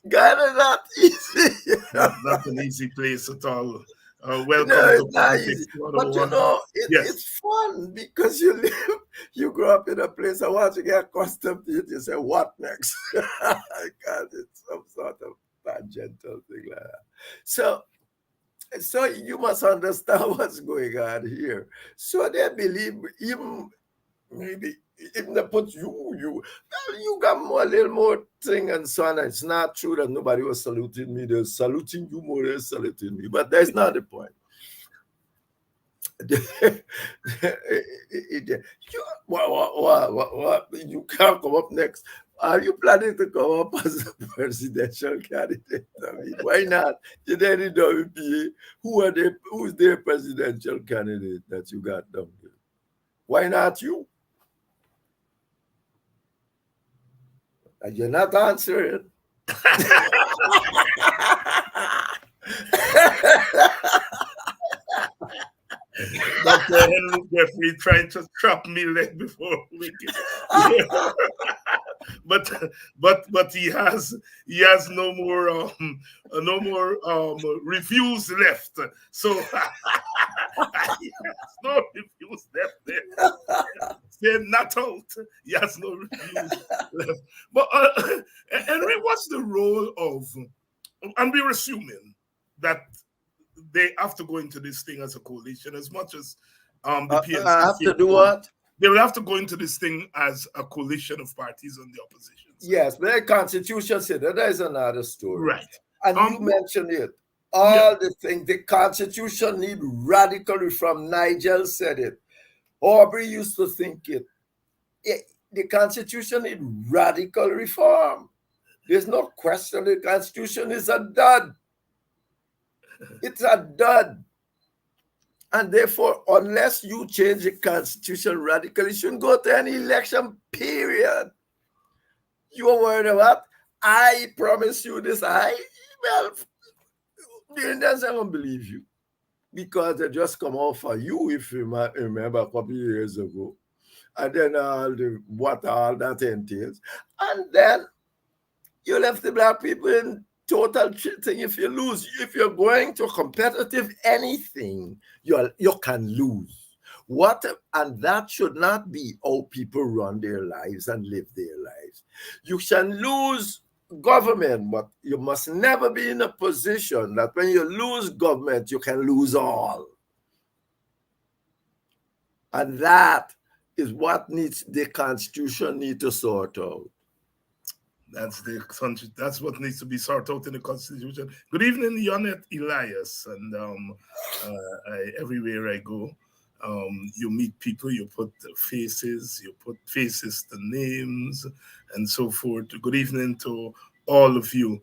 Ghana not easy. Not an easy place at all. Welcome No, to it's not easy. Politics But you 101. know, Yes. it's fun because you grow up in a place and once you get accustomed to it, you say, what next? God, it's some sort of tangential thing like that. So you must understand what's going on here. So they believe even maybe even they put you got more, a little more thing and so on. It's not true that nobody was saluting me. They're saluting you more than saluting me. But that's not the point. What? You can't come up next. Are you planning to come up as a presidential candidate? I mean, why not? You did in WPA. Who's their presidential candidate that you got down there? Why not you? And you're not answering. Dr. Henry Jeffrey trying to trap me leg before we get but he has no more reviews left. So he has no reviews left there. They're not out. He has no reviews left. But Henry, what's the role of, and we're assuming that they have to go into this thing as a coalition as much as the PNC. Have to do what? They will have to go into this thing as a coalition of parties on the opposition side. Yes, but the Constitution said that is another story. Right. And you mentioned it. All the things, the Constitution need radical reform. Nigel said it. Aubrey used to think it. The Constitution need radical reform. There's no question the Constitution is a dud. It's a dud. And therefore, unless you change the Constitution radically, you shouldn't go to any election, period. You are worried about, I promise you this, well, the Indians are going to believe you because they just come out for you, if you remember a couple of years ago. And then what all that entails. And then you left the black people in total cheating. If you lose, if you're going to competitive anything, you can lose. And that should not be how people run their lives and live their lives. You can lose government, but you must never be in a position that when you lose government, you can lose all. And that is what the Constitution needs to sort out. That's what needs to be sorted out in the Constitution. Good evening, Yonet Elias, and everywhere I go, you meet people, you put faces to names, and so forth. Good evening to all of you.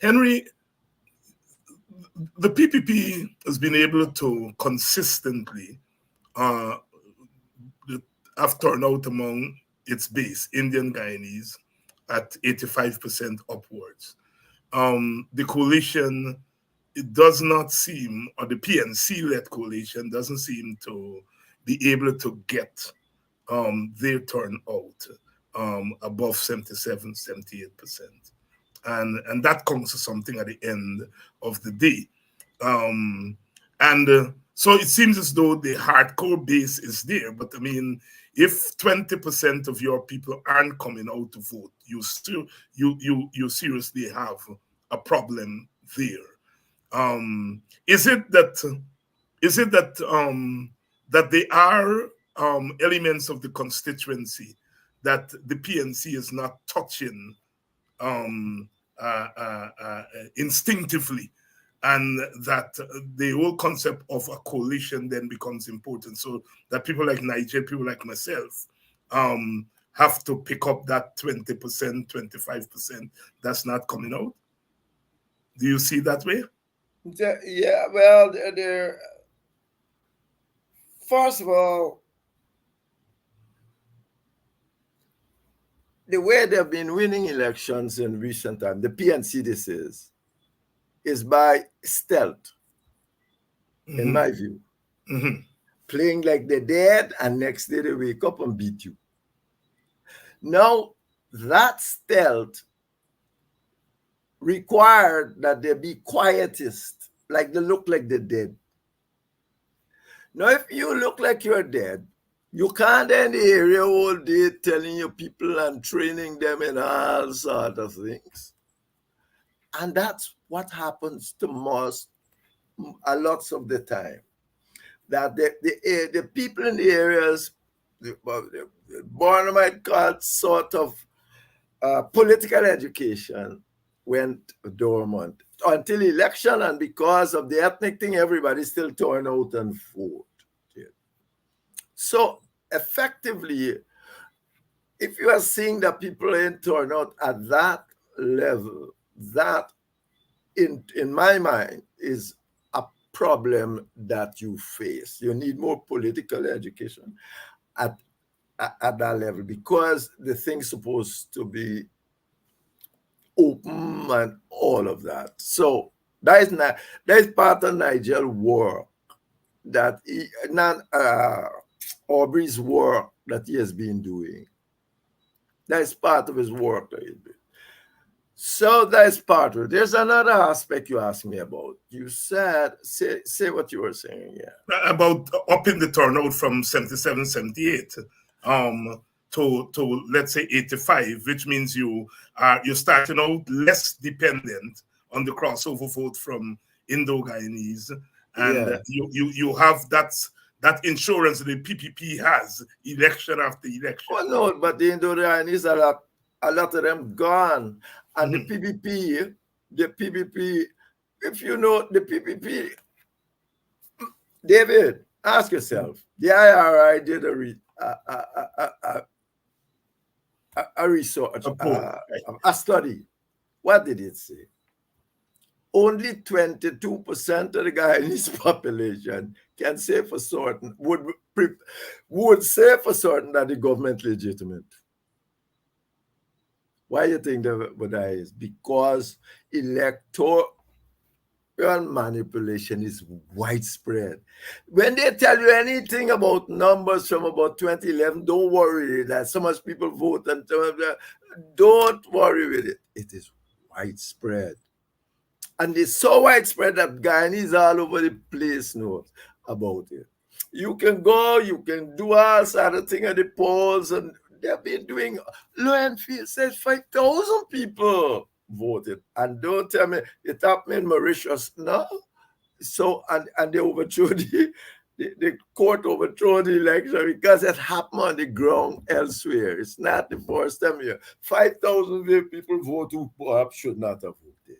Henry, the PPP has been able to consistently have turned out among its base, Indian Guyanese, at 85% upwards. The coalition, it does not seem, or the PNC-led coalition doesn't seem to be able to get their turnout above 77, 78%. And that comes to something at the end of the day. So it seems as though the hardcore base is there, but I mean, if 20% of your people aren't coming out to vote, you seriously have a problem there. Is it that there are elements of the constituency that the PNC is not touching instinctively, and that the whole concept of a coalition then becomes important, so that people like Nigel, people like myself, have to pick up that 20%, 25% that's not coming out? Do you see that way? Yeah, well, first of all, the way they've been winning elections in recent time, the PNC this is by stealth, in my view. playing like they're dead, and next day they wake up and beat you. Now, that stealth required that they be quietist, like they look like they're dead. Now, if you look like you're dead, you can't in the area all day telling your people and training them in all sort of things. And that's what happens to a lots of the time. That the people in the areas, the Barnumite called sort of political education went dormant until election, and because of the ethnic thing, everybody still turn out and vote. So effectively, if you are seeing that people ain't turn out at that level, that in my mind is a problem that you face. You need more political education at that level, because the thing's supposed to be open and all of that. So that is part of Nigel work that Aubrey's work that he has been doing. That is part of his work that he's been. So that's part of it. There's another aspect you asked me about. You said, say what you were saying, yeah. About upping the turnout from 77, 78 to let's say 85, which means you're starting out less dependent on the crossover vote from Indo-Guyanese, and you have that insurance that the PPP has election after election. Well, no, but the Indo-Guyanese a lot of them gone. And the PPP, if you know the PPP, David, ask yourself. The IRI did a research, a study. What did it say? Only 22% of the Guyanese population can say for certain, would say for certain that the government legitimate. Why do you think that is? Because electoral manipulation is widespread. When they tell you anything about numbers from about 2011, don't worry that so much people vote, and don't worry with it. It is widespread. And it's so widespread that Guyanese all over the place know about it. You can go, you can do all sort of thing at the polls, and they've been doing, Lowenfield says 5,000 people voted. And don't tell me it happened in Mauritius. No. So, and they overthrew the court overthrew the election because it happened on the ground elsewhere. It's not the first time here. 5,000 people vote who perhaps should not have voted.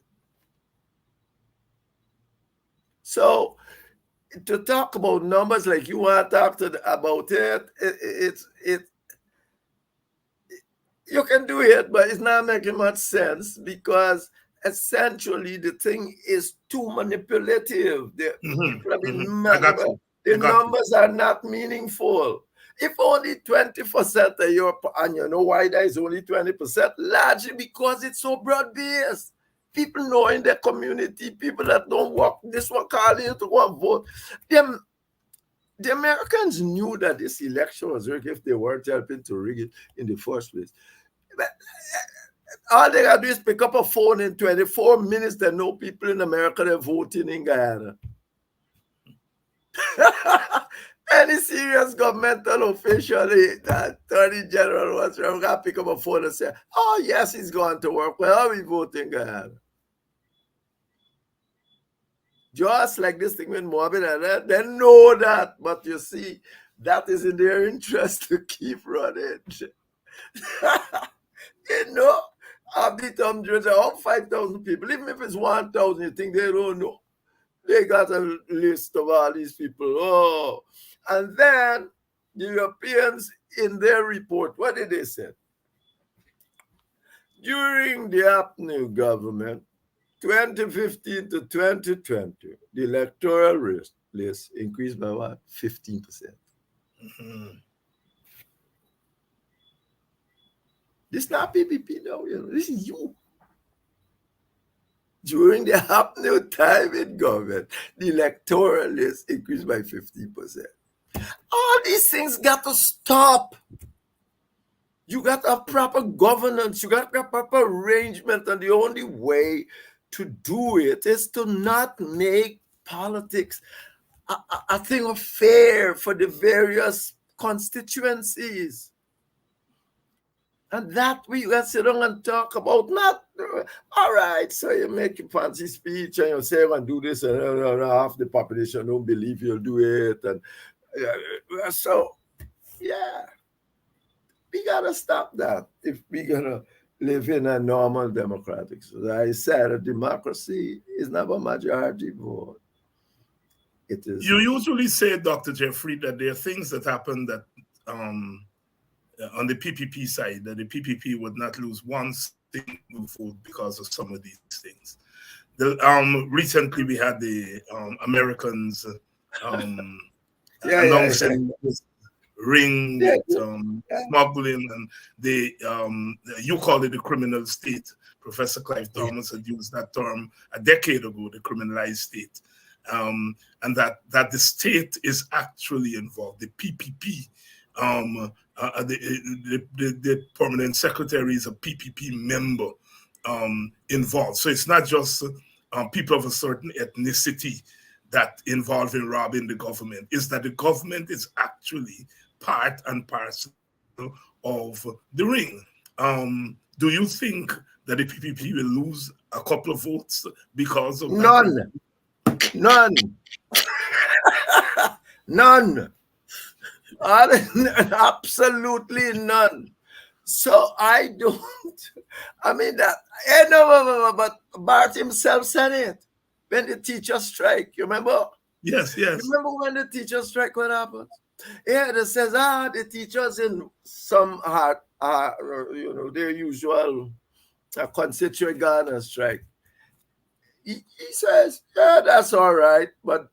So, to talk about numbers like you want to talk about it, you can do it, but it's not making much sense, because essentially the thing is too manipulative. The numbers are not meaningful. If only 20% of your, and you know why there is only 20%? Largely because it's so broad-based. People know in their community, people that don't work, this one calling you to go and vote. The Americans knew that this election was rigged if they weren't helping to rig it in the first place. But all they gotta do is pick up a phone in 24 minutes. They know people in America that are voting in Guyana. Any serious governmental official, the Attorney General was going to pick up a phone and say, oh, yes, he's going to work. Well, how are we voting in Guyana? Just like this thing with Moabit and that, they know that. But you see, that is in their interest to keep running. You know, I've beat hundreds of 5,000 people. Even if it's 1,000, you think they don't know. They got a list of all these people. Oh, and then the Europeans in their report, what did they say? During the Apnew government, 2015 to 2020, the electoral list increased by what? 15%. Mm-hmm. This is not PPP now, you know. This is you. During the Apnew time in government, the electoral list increased by 15%. All these things got to stop. You got a proper governance. You got a proper arrangement. And the only way to do it is to not make politics a thing of fair for the various constituencies. And that we can sit down and talk about. Not, all right, so you make a fancy speech and you say, I'm going to do this, and half the population don't believe you'll do it. And so, yeah, we got to stop that if we're going to live in a normal democratic society. I said a democracy is not a majority vote. It is. You usually say, Dr. Jeffrey, that there are things that happen that on the PPP side, that the PPP would not lose one single vote because of some of these things. Recently, we had the Americans announcing ring, smuggling, and you call it the criminal state. Professor Clive Thomas had used that term a decade ago, the criminalized state, and that the state is actually involved. The PPP. The permanent secretary is a PPP member involved. So it's not just people of a certain ethnicity that involved in robbing the government. It's that the government is actually part and parcel of the ring. Do you think that the PPP will lose a couple of votes because of that? None. None. Absolutely none. So I mean that. But Bart himself said it when the teachers strike. You remember? Yes. Remember when the teachers strike? What happened? Yeah, it says the teachers in some their usual constituent Ghana strike. He says, yeah, that's all right, but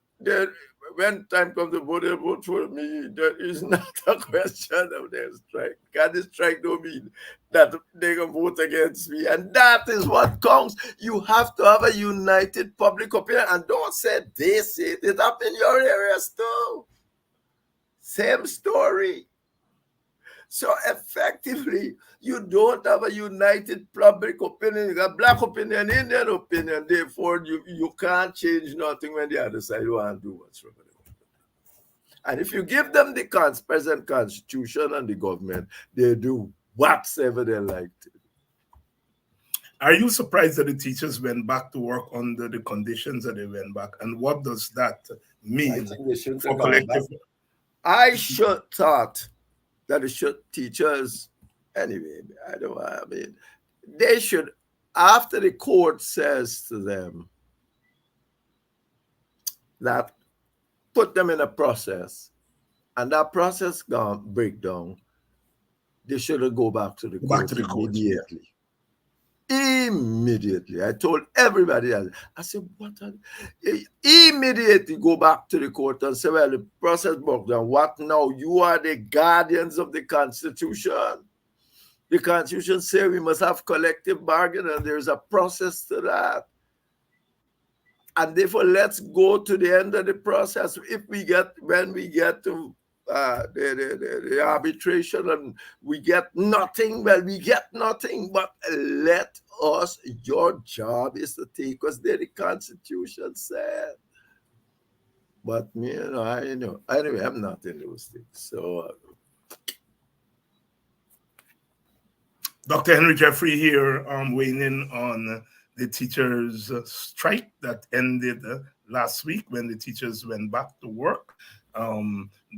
when time comes to vote, they vote for me. There is not a question of their strike. Can the strike don't mean that they can vote against me? And that is what counts. You have to have a united public opinion. And don't say they say it. It happened in your areas too. Same story. So effectively, you don't have a united public opinion. You got black opinion, Indian opinion. Therefore, you can't change nothing when the other side want to do what's wrong. And if you give them the present constitution and the government, they do whatever they like to do. Are you surprised that the teachers went back to work under the conditions that they went back? And what does that mean for collective? I should thought that teachers, anyway, they should, after the court says to them that put them in a process, and that process break down, they should go back to the court immediately. Immediately. I told everybody else. I said, immediately go back to the court and say, well, the process broke down. What now? You are the guardians of the Constitution. The Constitution says we must have collective bargaining, and there's a process to that. And therefore, let's go to the end of the process. When we get to the arbitration and we get nothing, well, we get nothing, but let us, your job is to take us there, the Constitution said. But anyway, I'm not in those things. So Dr. Henry Jeffrey here, weighing in on the teachers' strike that ended last week when the teachers went back to work.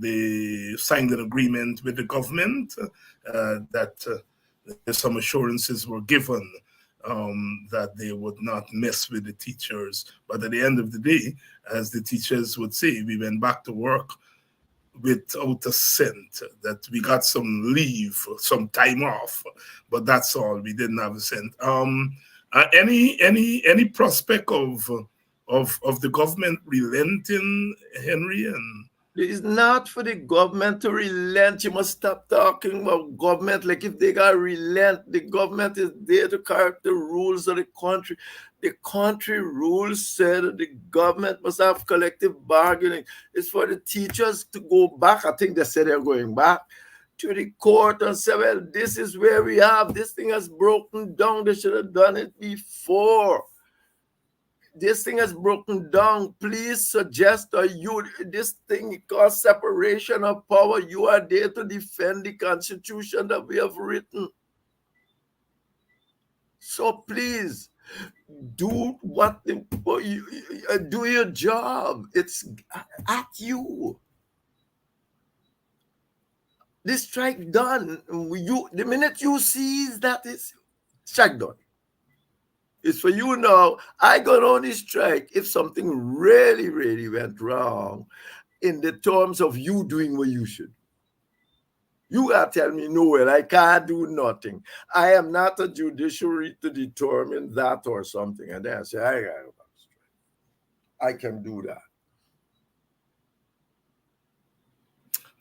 They signed an agreement with the government that some assurances were given that they would not mess with the teachers. But at the end of the day, as the teachers would say, we went back to work without a cent, that we got some leave, some time off, but that's all. We didn't have a cent. Any prospect of the government relenting, Henry? And It's not for the government to relent. You must stop talking about government like if they got relent. The government is there to correct the rules of the country. The country rules said that the government must have collective bargaining. It's for the teachers to go back. I think they said they're going back to the court and say, well, this is where we have. This thing has broken down. They should have done it before. This thing has broken down. Please suggest this thing called separation of power. You are there to defend the Constitution that we have written. So please do do your job. It's at you. This strike done. The minute you seize that is strike done. It's for you now. I got on this strike if something really, really went wrong in the terms of you doing what you should. You are telling me, no, well, I can't do nothing. I am not a judiciary to determine that or something. And then I say, I can do that.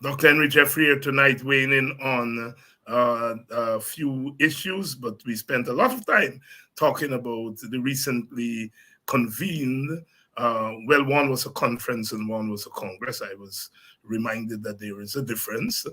Dr. Henry Jeffrey here tonight weighing in on a few issues, but we spent a lot of time talking about the recently convened, well, one was a conference and one was a congress. I was reminded that there is a difference.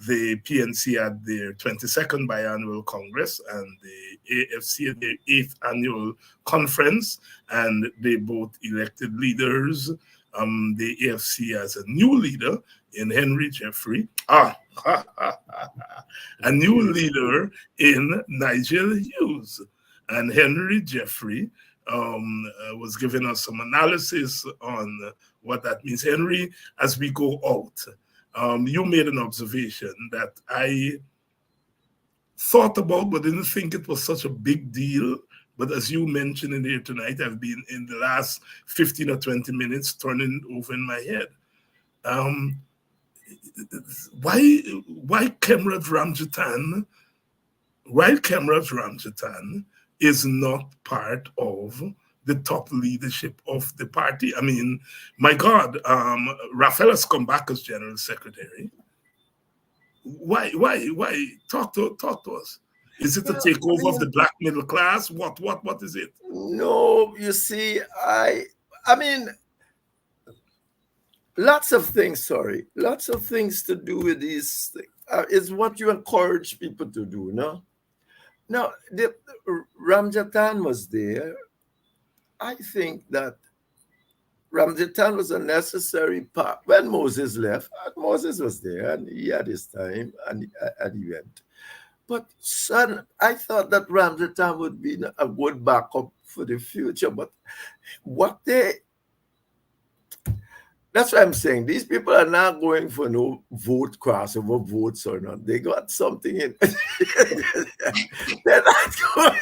The PNC had their 22nd biannual Congress and the AFC had their 8th annual conference, and they both elected leaders. The AFC has a new leader in Henry Jeffrey. A new leader in Nigel Hughes. And Henry Jeffrey was giving us some analysis on what that means. Henry, as we go out, you made an observation that I thought about but didn't think it was such a big deal. But as you mentioned in here tonight, I've been in the last 15 or 20 minutes turning over in my head. Why Comrade Ramjatan is not part of the top leadership of the party? I mean, my God, Raphael has come back as General Secretary. Why? Talk to us. Is it a takeover of the black middle class? What is it? No, you see, I mean, lots of things to do with these things. Is what you encourage people to do, no? No, Ramjatan was there. I think that Ramjatan was a necessary part. When Moses left, Moses was there and he had his time and he went. But son, I thought that Ramjatan would be a good backup for the future. But that's what I'm saying. These people are not going for no crossover votes or not. They got something in. They're not going.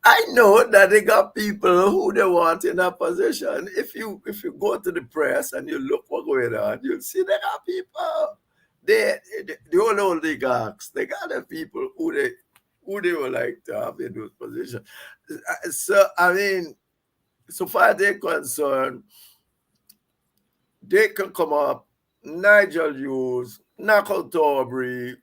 I know that they got people who they want in that position. If you go to the press and you look what's going on, you'll see they got people. The old oligarchs, they got the people who they would like to have in those positions. So I mean, so far they're concerned, they can come up, Nigel Hughes, Knuckle Torbury,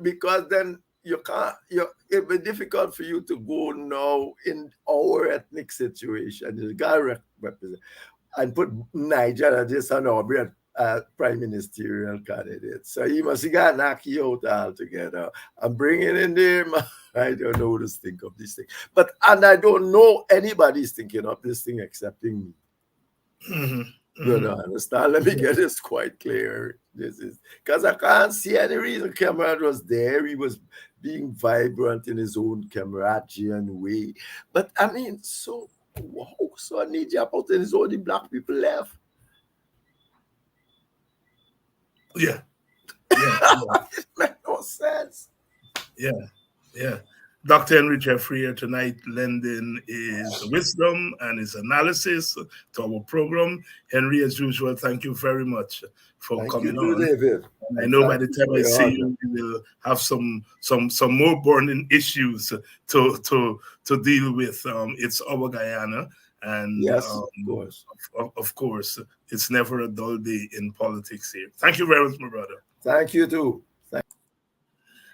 because then it'll be difficult for you to go now in our ethnic situation. You got to represent and put Nigel as just an Aubrey prime ministerial candidate. So he must got knock you out altogether and bringing in them. I don't know what to think of this thing. And I don't know anybody's thinking of this thing excepting me. Mm-hmm. You know, understand? Let me get this quite clear. This is because I can't see any reason Cameron was there. He was being vibrant in his own Cameradian way. But I mean, so I need you out and it's only black people left. Yeah. It makes no sense. Yeah. Dr. Henry Jeffrey here tonight lending his wisdom and his analysis to our program. Henry, as usual, thank you very much for coming on. David. I know by the time I see you, we will have some more burning issues to deal with. It's our Guyana, And Yes, of course. of course, it's never a dull day in politics here. Thank you very much, my brother. Thank you too.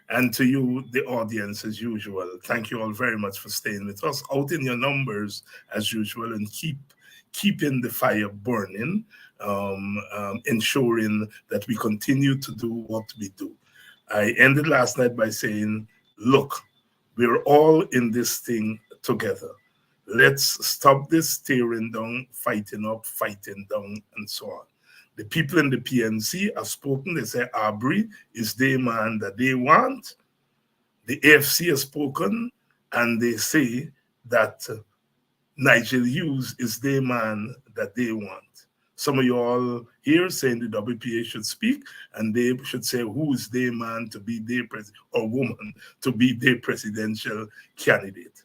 And to you, the audience, as usual, thank you all very much for staying with us out in your numbers, as usual, and keeping the fire burning, ensuring that we continue to do what we do. I ended last night by saying, look, we're all in this thing together. Let's stop this tearing down, fighting up, fighting down, and so on. The people in the PNC have spoken. They say Aubrey is the man that they want. The AFC has spoken, and they say that Nigel Hughes is the man that they want. Some of you all here saying the WPA should speak, and they should say who is their man to be their president or woman to be their presidential candidate.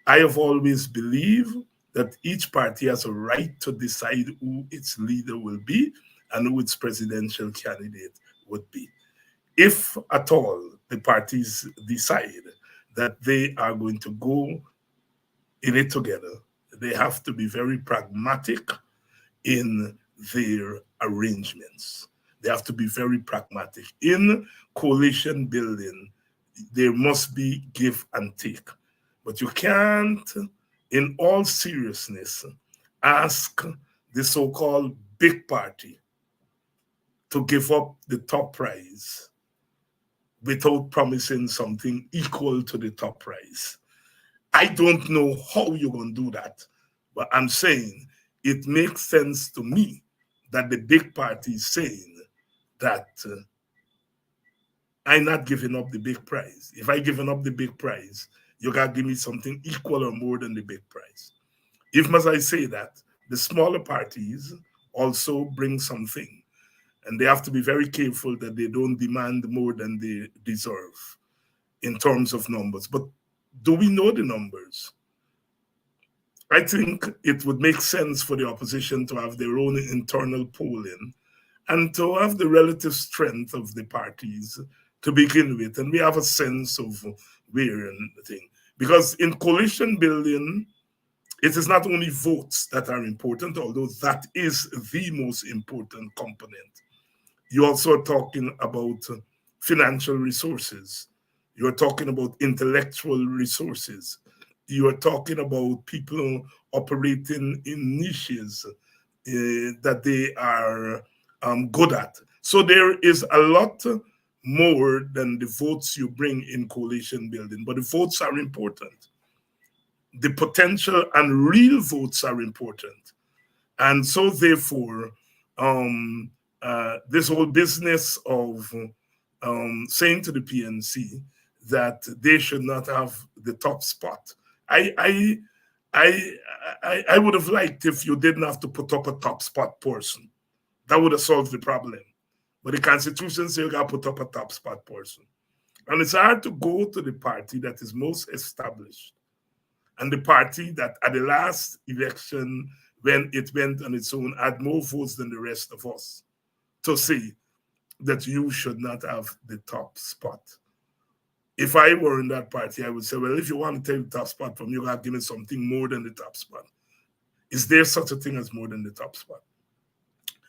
I have always believed that each party has a right to decide who its leader will be and who its presidential candidate would be. If at all the parties decide that they are going to go in it together, they have to be very pragmatic in their arrangements. They have to be very pragmatic. In coalition building, there must be give and take. But you can't, in all seriousness, ask the so-called big party to give up the top prize without promising something equal to the top prize. I don't know how you're going to do that, but I'm saying it makes sense to me that the big party is saying that I'm not giving up the big prize. If I given up the big prize, you got to give me something equal or more than the big prize. Even as I say that, the smaller parties also bring something. And they have to be very careful that they don't demand more than they deserve in terms of numbers. But do we know the numbers? I think it would make sense for the opposition to have their own internal polling and to have the relative strength of the parties to begin with. And we have a sense of where and the thing. Because in coalition building, it is not only votes that are important, although that is the most important component. You also are talking about financial resources. You're talking about intellectual resources. You are talking about people operating in niches that they are good at. So there is a lot more than the votes you bring in coalition building, but the votes are important. The potential and real votes are important. And so therefore, this whole business of saying to the PNC that they should not have the top spot. I would have liked if you didn't have to put up a top spot person. That would have solved the problem. But the Constitution says you got to put up a top spot person. And it's hard to go to the party that is most established and the party that at the last election, when it went on its own, had more votes than the rest of us, to say that you should not have the top spot. If I were in that party, I would say, well, if you want to take the top spot from me, you have to give me something more than the top spot. Is there such a thing as more than the top spot?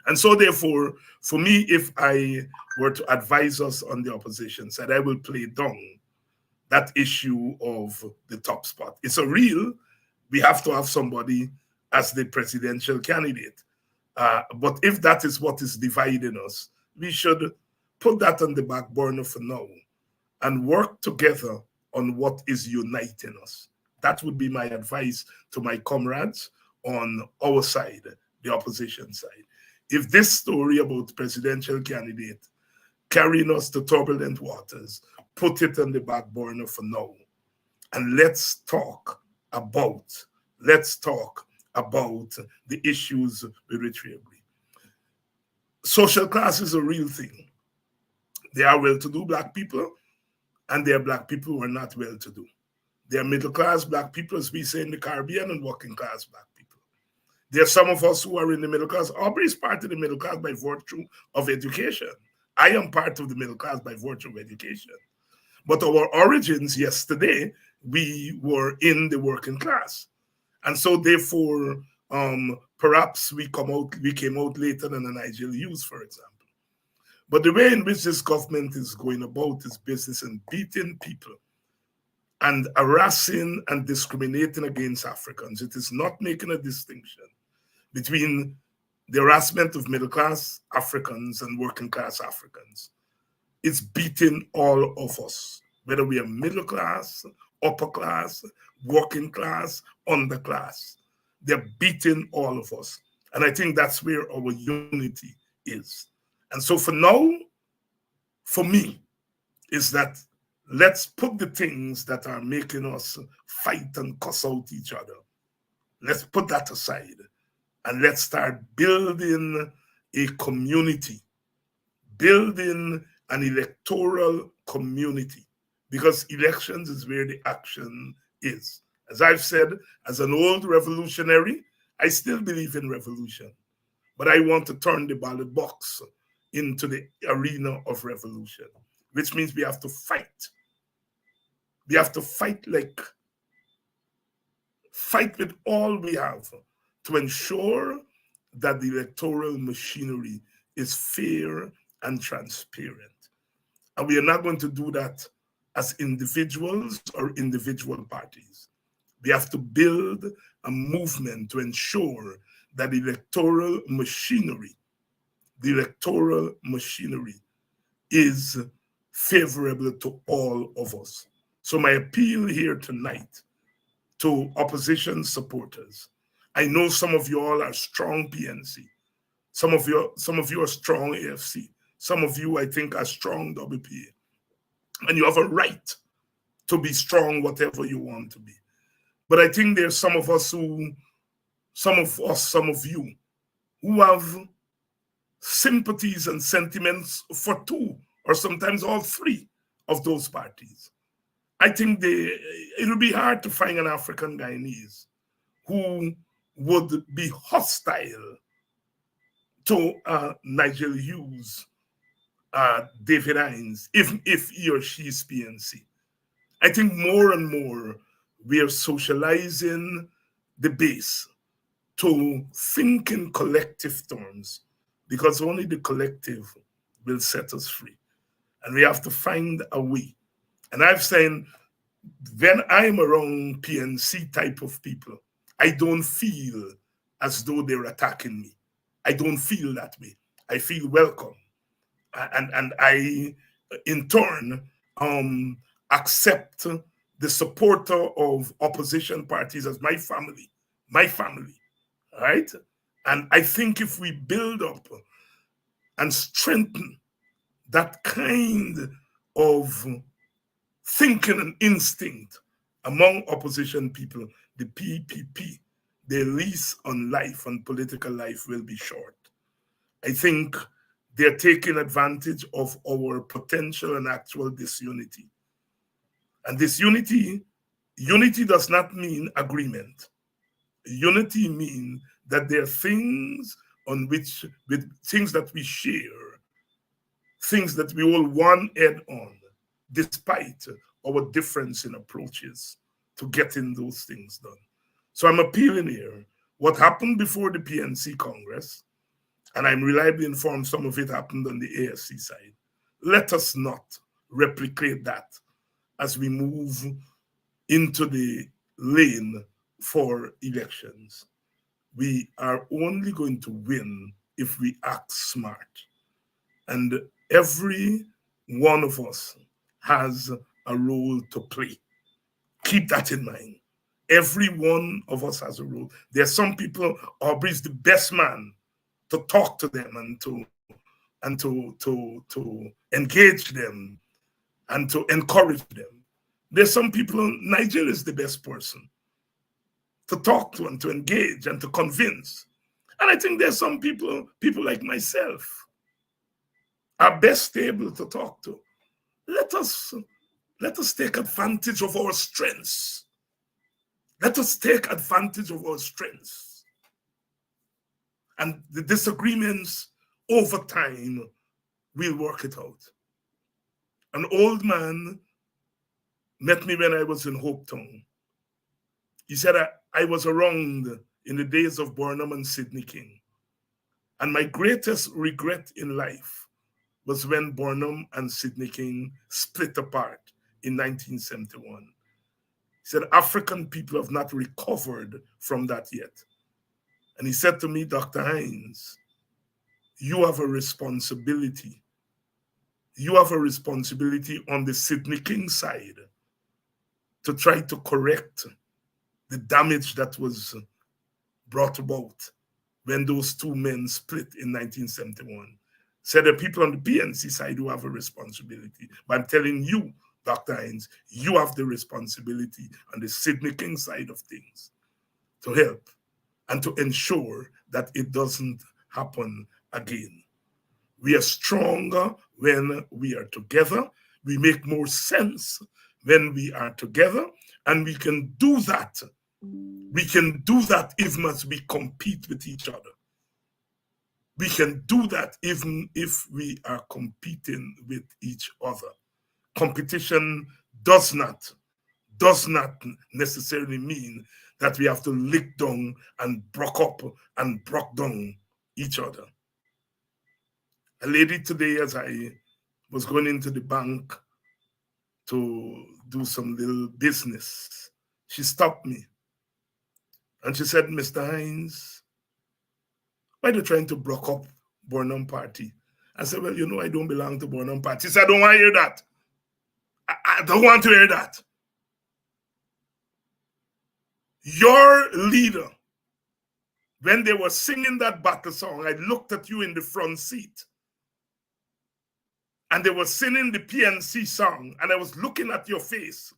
And so therefore, for me, if I were to advise us on the opposition side, I will play down that issue of the top spot. It's a real, we have to have somebody as the presidential candidate. But if that is what is dividing us, we should put that on the back burner for now and work together on what is uniting us. That would be my advice to my comrades on our side, the opposition side. If this story about presidential candidate carrying us to turbulent waters, put it on the back burner for now. And let's talk about the issues with which we agree. Social class is a real thing. There are well-to-do Black people, and there are Black people who are not well-to-do. There are middle-class Black people, as we say in the Caribbean, and working-class Black people. There are some of us who are in the middle class. Aubrey is part of the middle class by virtue of education. I am part of the middle class by virtue of education. But our origins yesterday, we were in the working class. And so therefore, perhaps we came out later than the Nigerian youth, for example. But the way in which this government is going about its business and beating people and harassing and discriminating against Africans, it is not making a distinction between the harassment of middle-class Africans and working-class Africans. It's beating all of us, whether we are middle class, upper class, working class, underclass. They're beating all of us. And I think that's where our unity is. And so for now, for me, is that let's put the things that are making us fight and cuss out each other. Let's put that aside and let's start building a community, building an electoral community, because elections is where the action is. As I've said, as an old revolutionary, I still believe in revolution, but I want to turn the ballot box into the arena of revolution, which means we have to fight. We have to fight with all we have to ensure that the electoral machinery is fair and transparent. And we are not going to do that as individuals or individual parties. We have to build a movement to ensure that the electoral machinery is favorable to all of us. So my appeal here tonight to opposition supporters, I know some of you all are strong PNC. Some of you are strong AFC. Some of you, I think, are strong WPA. And you have a right to be strong whatever you want to be. But I think there's some of you, who have sympathies and sentiments for two or sometimes all three of those parties. I think it'll be hard to find an African Guyanese who would be hostile to Nigel Hughes, David Hines, if he or she is PNC. I think more and more we are socializing the base to think in collective terms, because only the collective will set us free. And we have to find a way. And I've said, when I'm around PNC type of people, I don't feel as though they're attacking me. I don't feel that way. I feel welcome. And I, in turn, accept the supporter of opposition parties as my family, right? And I think if we build up and strengthen that kind of thinking and instinct among opposition people, the PPP, their lease on life and political life will be short. I think they're taking advantage of our potential and actual disunity. And this unity does not mean agreement. Unity means that there are things with things that we share, things that we all one head on, despite our difference in approaches to getting those things done. So I'm appealing here. What happened before the PNC Congress, and I'm reliably informed some of it happened on the AFC side, let us not replicate that as we move into the lane for elections. We are only going to win if we act smart. And every one of us has a role to play. Keep that in mind. Every one of us has a role. There are some people, Aubrey is the best man to talk to them and to engage them and to encourage them. There's some people, Nigel is the best person to talk to and to engage and to convince. And I think there's some people like myself, are best able to talk to. Let us take advantage of our strengths. Let us take advantage of our strengths. And the disagreements over time, we'll work it out. An old man met me when I was in Hope Town. He said, I was around in the days of Burnham and Sidney King. And my greatest regret in life was when Burnham and Sidney King split apart in 1971. He said, African people have not recovered from that yet. And he said to me, Dr. Hines, you have a responsibility. You have a responsibility on the Sidney King side to try to correct the damage that was brought about when those two men split in 1971. So the people on the PNC side who have a responsibility. But I'm telling you, Dr. Hines, you have the responsibility on the Sidney King side of things to help and to ensure that it doesn't happen again. We are stronger when we are together. We make more sense when we are together, and we can do that. We can do that even as we compete with each other. We can do that even if we are competing with each other. Competition does not necessarily mean that we have to lick down and broke up and broke down each other. A lady today, as I was going into the bank to do some little business, she stopped me and she said, Mr. Hines, why are you trying to broke up Burnham Party? I said, well, you know, I don't belong to Burnham Party. She said, I don't want to hear that. I don't want to hear that. Your leader, when they were singing that battle song, I looked at you in the front seat. And they were singing the PNC song, and I was looking at your face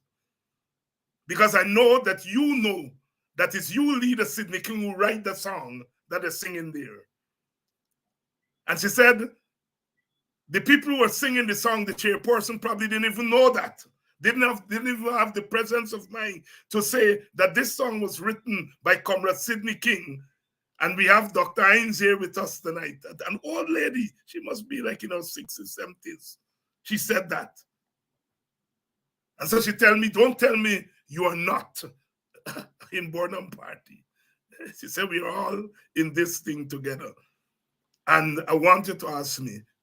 because I know that it's you, leader Sidney King, who write the song that they're singing there. And she said, the people who were singing the song, the chairperson probably didn't even know that. Didn't even have the presence of mind to say that this song was written by Comrade Sidney King. And we have Dr. Hines here with us tonight. An old lady, she must be like in her 60s, 70s. She said that. And so she told me, don't tell me you are not in Burnham Party. She said, we are all in this thing together. And I want you to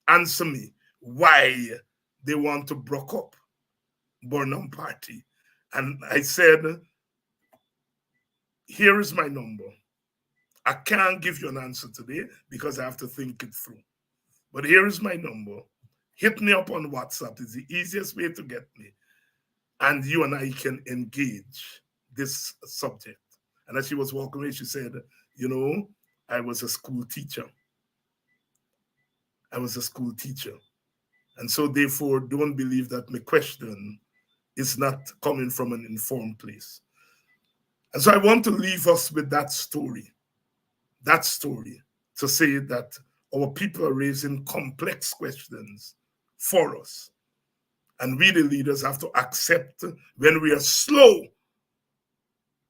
answer me, why they want to break up Burnham Party. And I said, here is my number. I can't give you an answer today because I have to think it through. But here is my number. Hit me up on WhatsApp. It's the easiest way to get me. And you and I can engage this subject. And as she was walking away, she said, you know, I was a school teacher. I was a school teacher. And so therefore, don't believe that my question is not coming from an informed place. And so I want to leave us with that story to say that our people are raising complex questions for us. And we, the leaders, have to accept when we are slow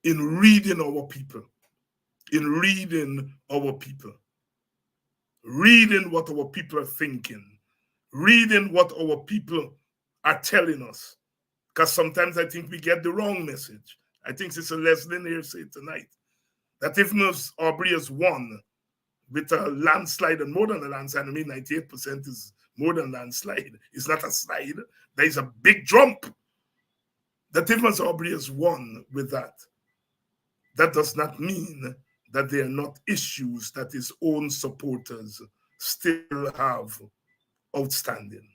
in reading our people, reading what our people are thinking, reading what our people are telling us. Because sometimes I think we get the wrong message. I think Sister Leslie here said tonight that even if Aubrey has won with a landslide and more than a landslide, I mean 98% is more than landslide. It's not a slide. There is a big jump. That even if Aubrey has won with that, that does not mean that there are not issues that his own supporters still have outstanding.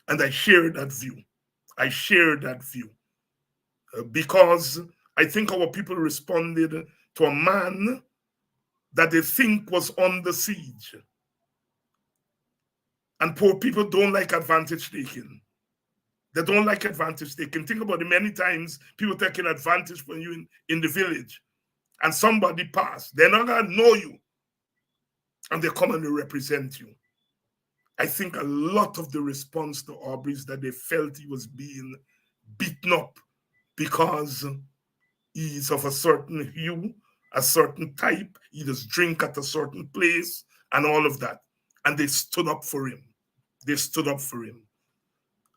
And I share that view. Because I think our people responded to a man that they think was under siege. And poor people don't like advantage taking. They don't like advantage taking. Think about the many times people taking advantage from you in the village and somebody pass. They're not going to know you and they come and they represent you. I think a lot of the response to Aubrey is that they felt he was being beaten up because he's of a certain hue, a certain type, he does drink at a certain place, and all of that. And they stood up for him.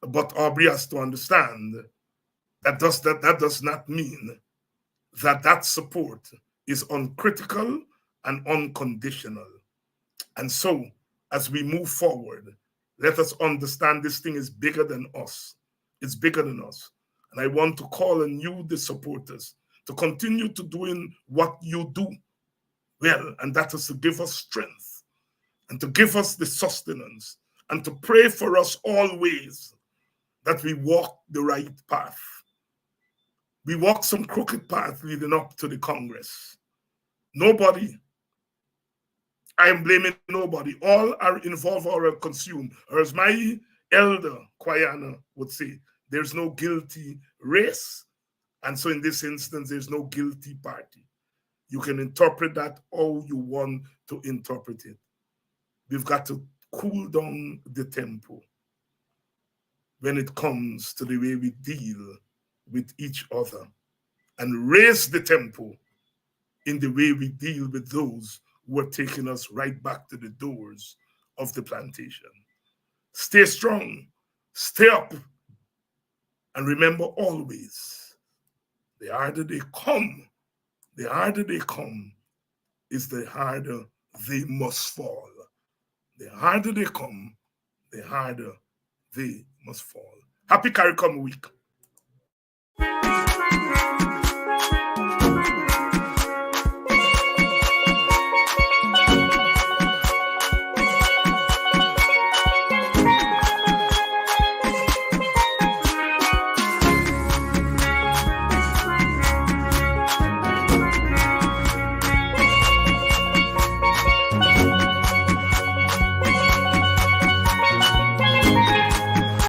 But Aubrey has to understand that does not mean that support is uncritical and unconditional. And so, as we move forward, let us understand this thing is bigger than us. It's bigger than us. And I want to call on you, the supporters, to continue to doing what you do well, and that is to give us strength and to give us the sustenance and to pray for us always that we walk the right path. We walk some crooked path leading up to the Congress. Nobody, I am blaming nobody. All are involved or are consumed. Or as my elder, Guyana, would say, there's no guilty race. And so in this instance, there's no guilty party. You can interpret that how you want to interpret it. We've got to cool down the tempo when it comes to the way we deal with each other, and raise the tempo in the way we deal with those who are taking us right back to the doors of the plantation. Stay strong, stay up, and remember always, the harder they come, is the harder they must fall. The harder they come, the harder they must fall. Happy CARICOM week.